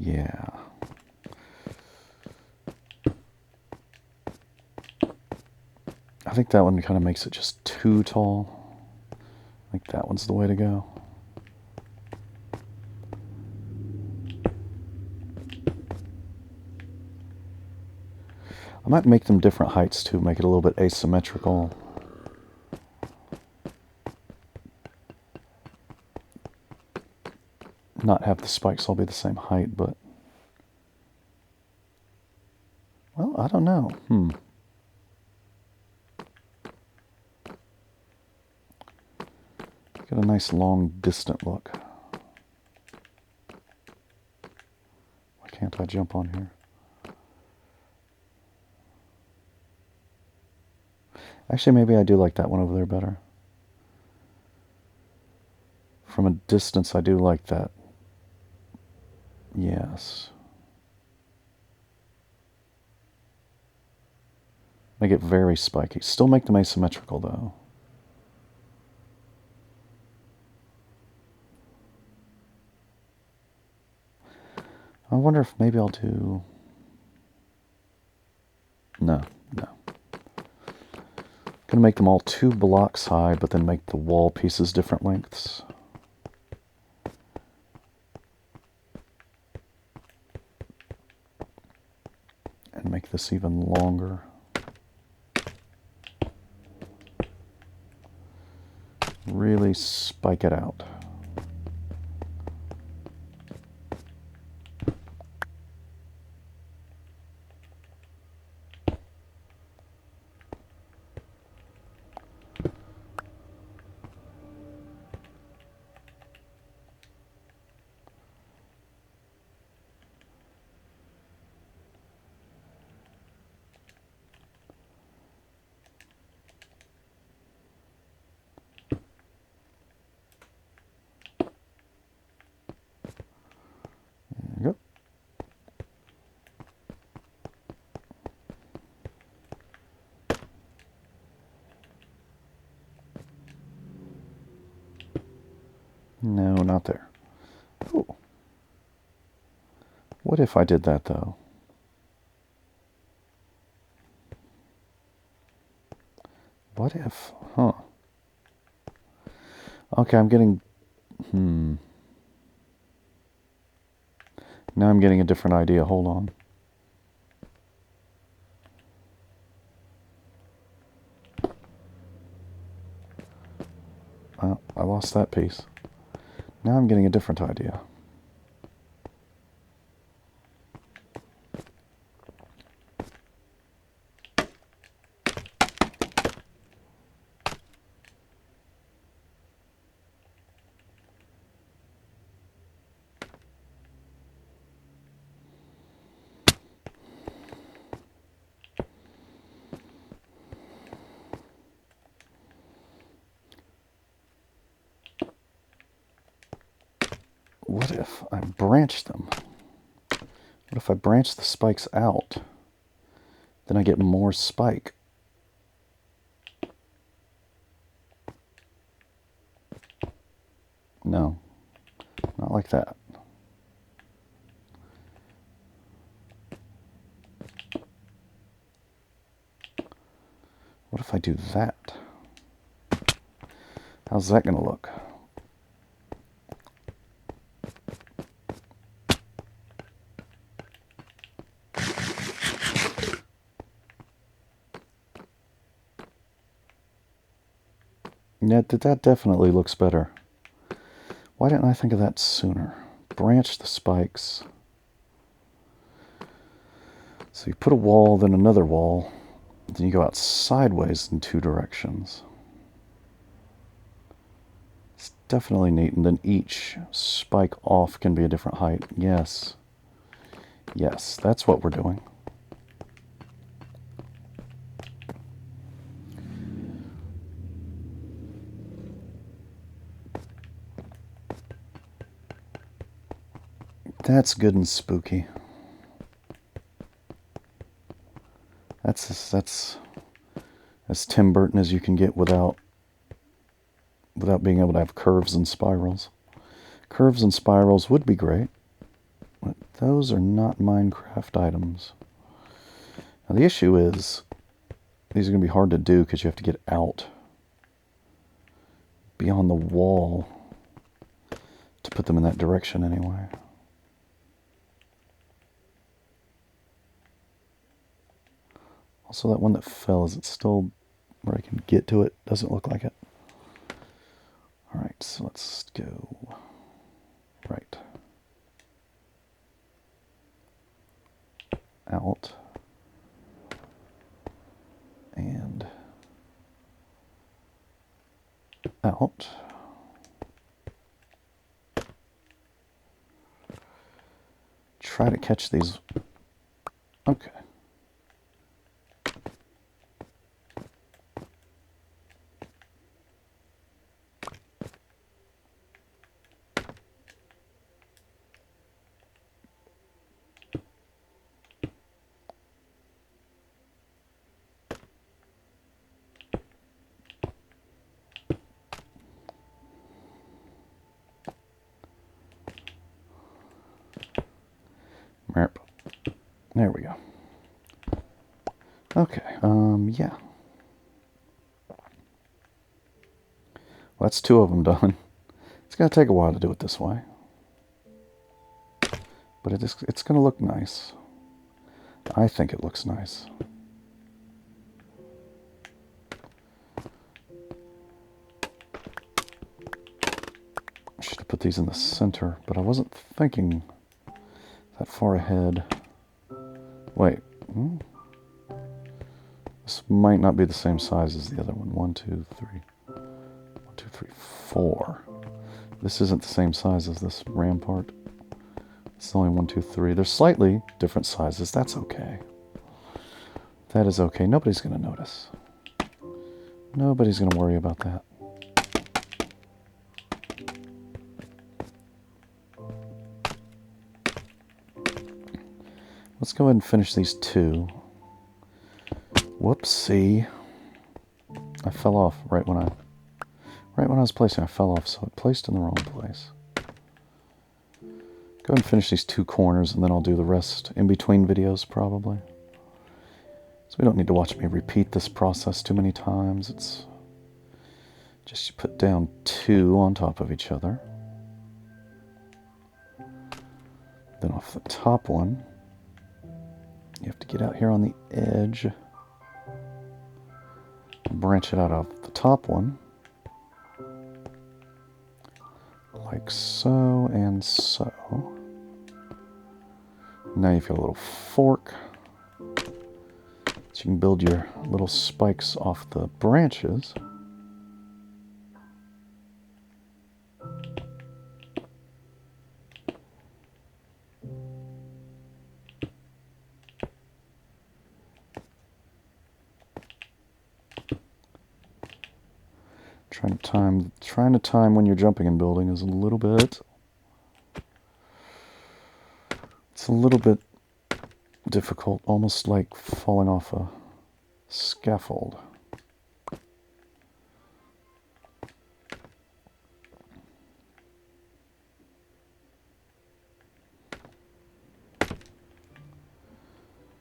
Yeah. I think that one kind of makes it just too tall. I think that one's the way to go. I might make them different heights too, make it a little bit asymmetrical. Not have the spikes all be the same height, but... well, I don't know. Get a nice long distant look. Why can't I jump on here? Actually, maybe I do like that one over there better. From a distance, I do like that. Yes. Make it very spiky. Still make them asymmetrical, though. I wonder if maybe I'll do... No. Gonna make them all 2 blocks high, but then make the wall pieces different lengths. And make this even longer. Really spike it out. There you go. No, not there. Oh. What if I did that, though? What if? Huh. Okay, I'm getting... Now I'm getting a different idea. Hold on. I lost that piece. Now I'm getting a different idea. What if I branch them? What if I branch the spikes out? Then I get more spike. No, not like that. What if I do that? How's that going to look? Yeah, that definitely looks better. Why didn't I think of that sooner? Branch the spikes. So you put a wall, then another wall, then you go out sideways in 2 directions. It's definitely neat, and then each spike off can be a different height. Yes. Yes, that's what we're doing. That's good and spooky. That's as Tim Burton as you can get without being able to have curves and spirals. Curves and spirals would be great, but those are not Minecraft items. Now the issue is, these are going to be hard to do because you have to get out beyond the wall to put them in that direction anyway. Also, that one that fell, is it still where I can get to it? Doesn't look like it. Alright, so let's go right. Out. And out. Try to catch these. Okay. There we go. Okay, yeah. Well, that's 2 of them done. It's going to take a while to do it this way. But it's going to look nice. I think it looks nice. I should have put these in the center, but I wasn't thinking that far ahead. Wait. This might not be the same size as the other one. 1, 2, 3. 1, 2, 3, 4. This isn't the same size as this rampart. It's only 1, 2, 3. They're slightly different sizes. That's okay. That is okay. Nobody's going to notice. Nobody's going to worry about that. Let's go ahead and finish these 2. Whoopsie. I fell off right when I was placing. I fell off, so it placed in the wrong place. Go ahead and finish these 2 corners, and then I'll do the rest in between videos, probably. So we don't need to watch me repeat this process too many times. It's just you put down 2 on top of each other. Then off the top one, you have to get out here on the edge. Branch it out of the top one. Like so and so. Now you've got a little fork. So you can build your little spikes off the branches. Trying to time when you're jumping and building is a little bit. It's a little bit difficult, almost like falling off a scaffold.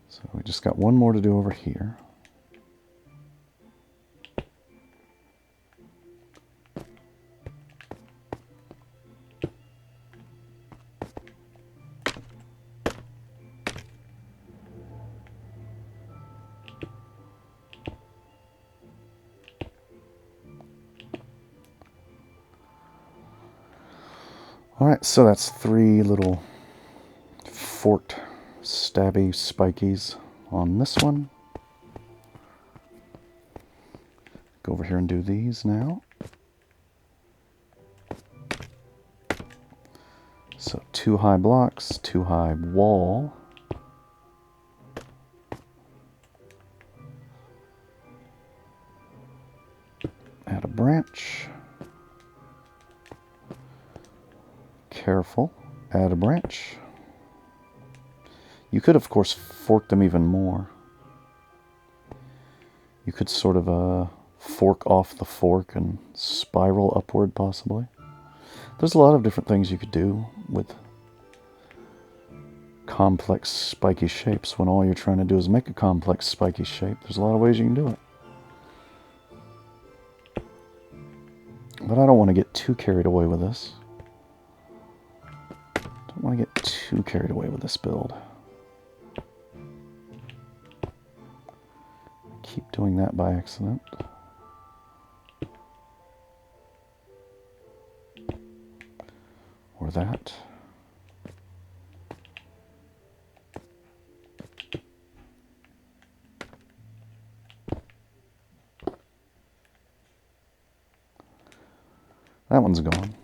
So we just got one more to do over here. Alright, so that's 3 little forked, stabby spikies on this one. Go over here and do these now. So 2 high blocks, 2 high wall. Add a branch. Careful. Add a branch. You could, of course, fork them even more. You could sort of fork off the fork and spiral upward, possibly. There's a lot of different things you could do with complex spiky shapes when all you're trying to do is make a complex spiky shape. There's a lot of ways you can do it. But I don't want to get too carried away with this. Don't want to get too carried away with this build. Keep doing that by accident. Or that. That one's gone.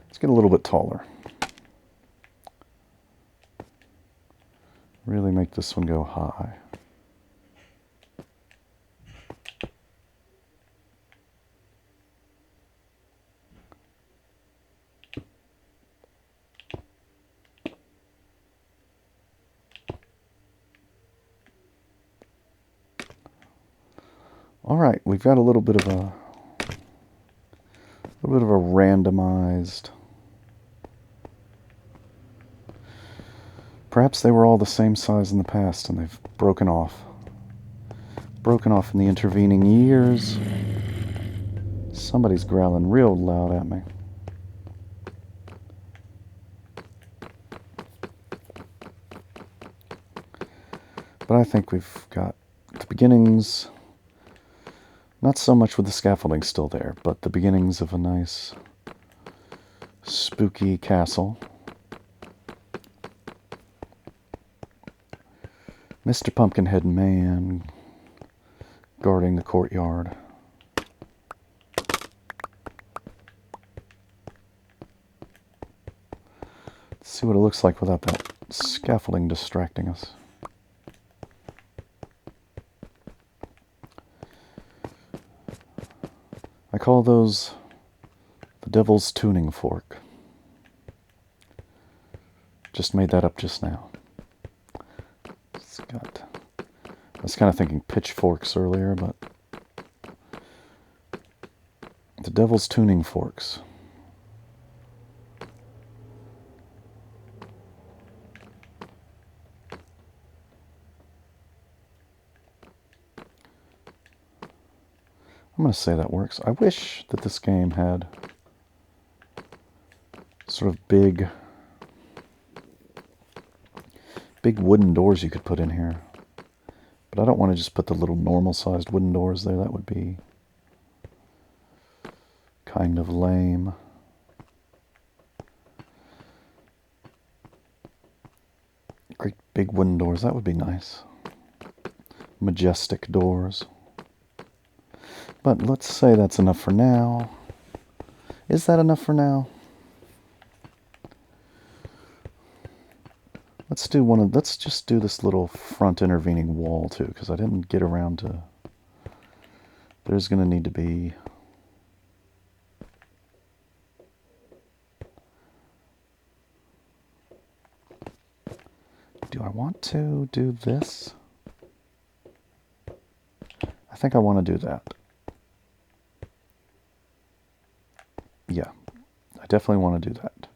Let's get a little bit taller. Really make this one go high. All right, we've got a little bit of a randomized. Perhaps they were all the same size in the past and they've broken off. Broken off in the intervening years. Somebody's growling real loud at me. But I think we've got the beginnings, not so much with the scaffolding still there, but the beginnings of a nice spooky castle. Mr. Pumpkinhead Man guarding the courtyard. Let's see what it looks like without that scaffolding distracting us. I call those the Devil's Tuning Fork. Just made that up just now. I was kind of thinking pitchforks earlier, but the Devil's Tuning Forks. I'm going to say that works. I wish that this game had sort of big wooden doors you could put in here. But I don't want to just put the little normal-sized wooden doors there. That would be kind of lame. Great big wooden doors. That would be nice. Majestic doors. But let's say that's enough for now. Is that enough for now? Let's just do this little front intervening wall too, because I didn't get around to. There's going to need to be. Do I want to do this? I think I want to do that. Yeah, I definitely want to do that.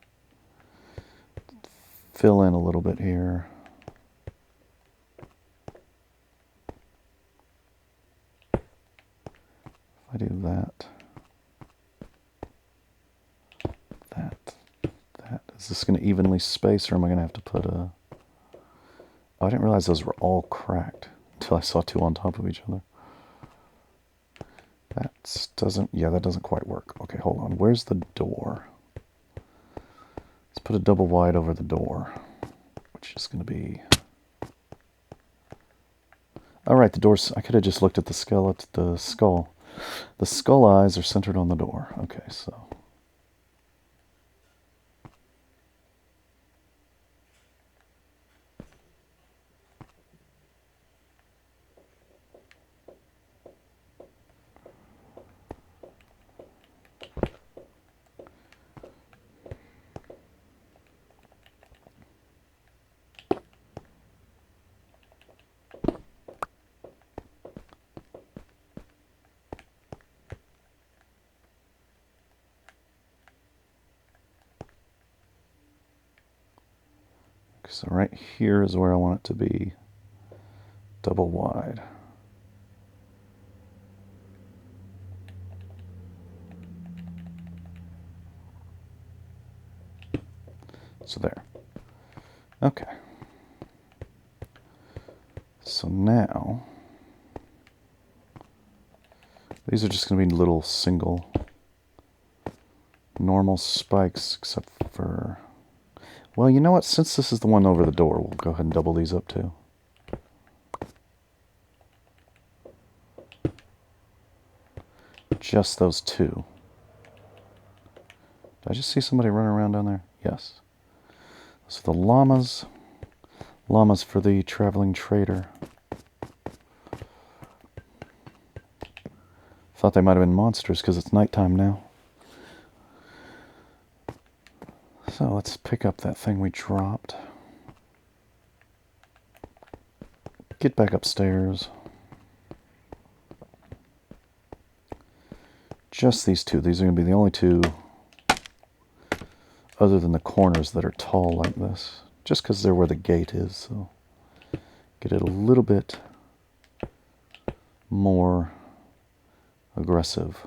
Fill in a little bit here. If I do that, is this going to evenly space, or am I going to have to put a... Oh, I didn't realize those were all cracked until I saw two on top of each other. That doesn't... Yeah, that doesn't quite work. Okay, hold on. Where's the door? Let's put a double wide over the door, which is going to be... Alright, the doors... I could have just looked at the skeleton, the skull. The skull eyes are centered on the door. Okay, so... So right here is where I want it to be double wide. So there. Okay. So now, these are just going to be little single normal spikes, except for... Well, you know what? Since this is the one over the door, we'll go ahead and double these up too. Just those two. Did I just see somebody running around down there? Yes. So the llamas. Llamas for the traveling trader. Thought they might have been monsters because it's nighttime now. So let's pick up that thing we dropped. Get back upstairs. Just these two. These are going to be the only two, other than the corners, that are tall like this. Just because they're where the gate is. So get it a little bit more aggressive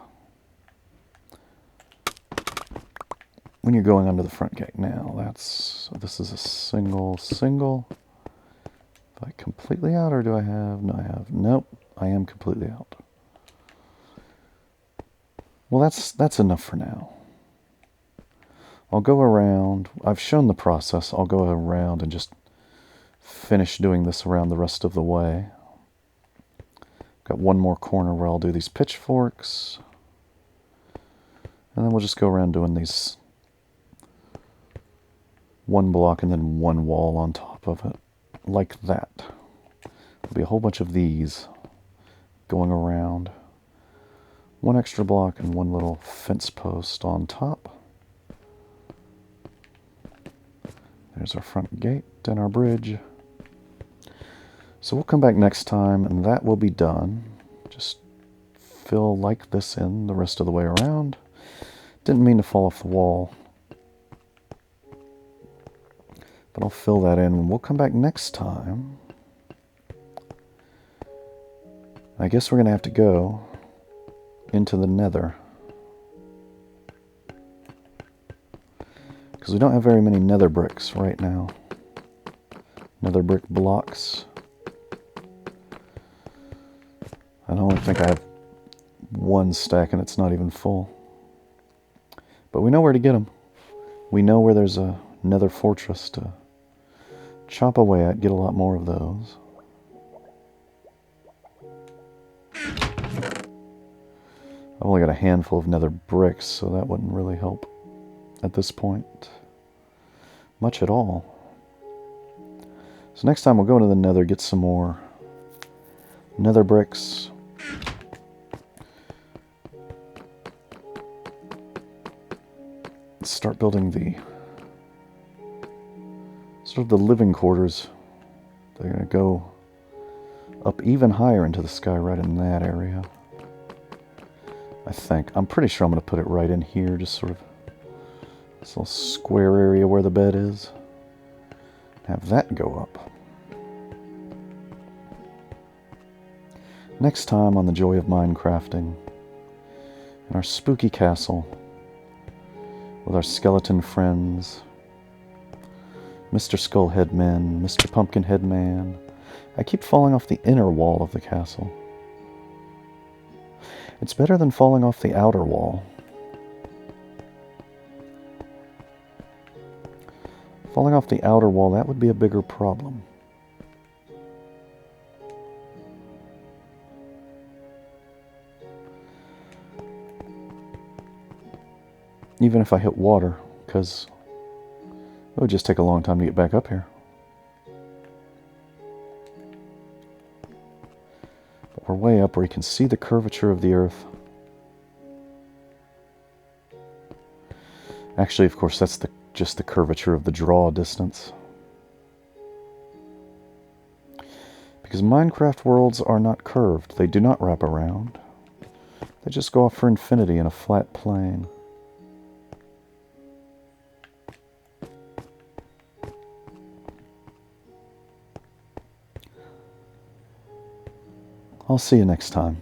when you're going under the front gate. Now this is a single. Am I completely out, or do I have? No, I have. Nope, I am completely out. Well, that's enough for now. I'll go around. I've shown the process. I'll go around and just finish doing this around the rest of the way. Got one more corner where I'll do these pitchforks. And then we'll just go around doing these one block and then one wall on top of it. Like that. There'll be a whole bunch of these going around. One extra block and one little fence post on top. There's our front gate and our bridge. So we'll come back next time and that will be done. Just fill like this in the rest of the way around. Didn't mean to fall off the wall. But I'll fill that in and we'll come back next time. I guess we're going to have to go into the nether. Because we don't have very many nether bricks right now. Nether brick blocks. I only think I have one stack and it's not even full. But we know where to get them. We know where there's a nether fortress to chop away at, get a lot more of those. I've only got a handful of nether bricks, so that wouldn't really help at this point much at all. So next time we'll go into the nether, get some more nether bricks. Start building the sort of the living quarters. They're going to go up even higher into the sky right in that area. I think. I'm pretty sure I'm going to put it right in here, just sort of this little square area where the bed is. Have that go up. Next time on The Joy of Minecrafting, in our spooky castle, with our skeleton friends, Mr. Skullhead Man, Mr. Pumpkinhead Man. I keep falling off the inner wall of the castle. It's better than falling off the outer wall. Falling off the outer wall, that would be a bigger problem. Even if I hit water, because it would just take a long time to get back up here. But we're way up where you can see the curvature of the earth. Actually, of course, that's just the curvature of the draw distance. Because Minecraft worlds are not curved. They do not wrap around. They just go off for infinity in a flat plane. I'll see you next time.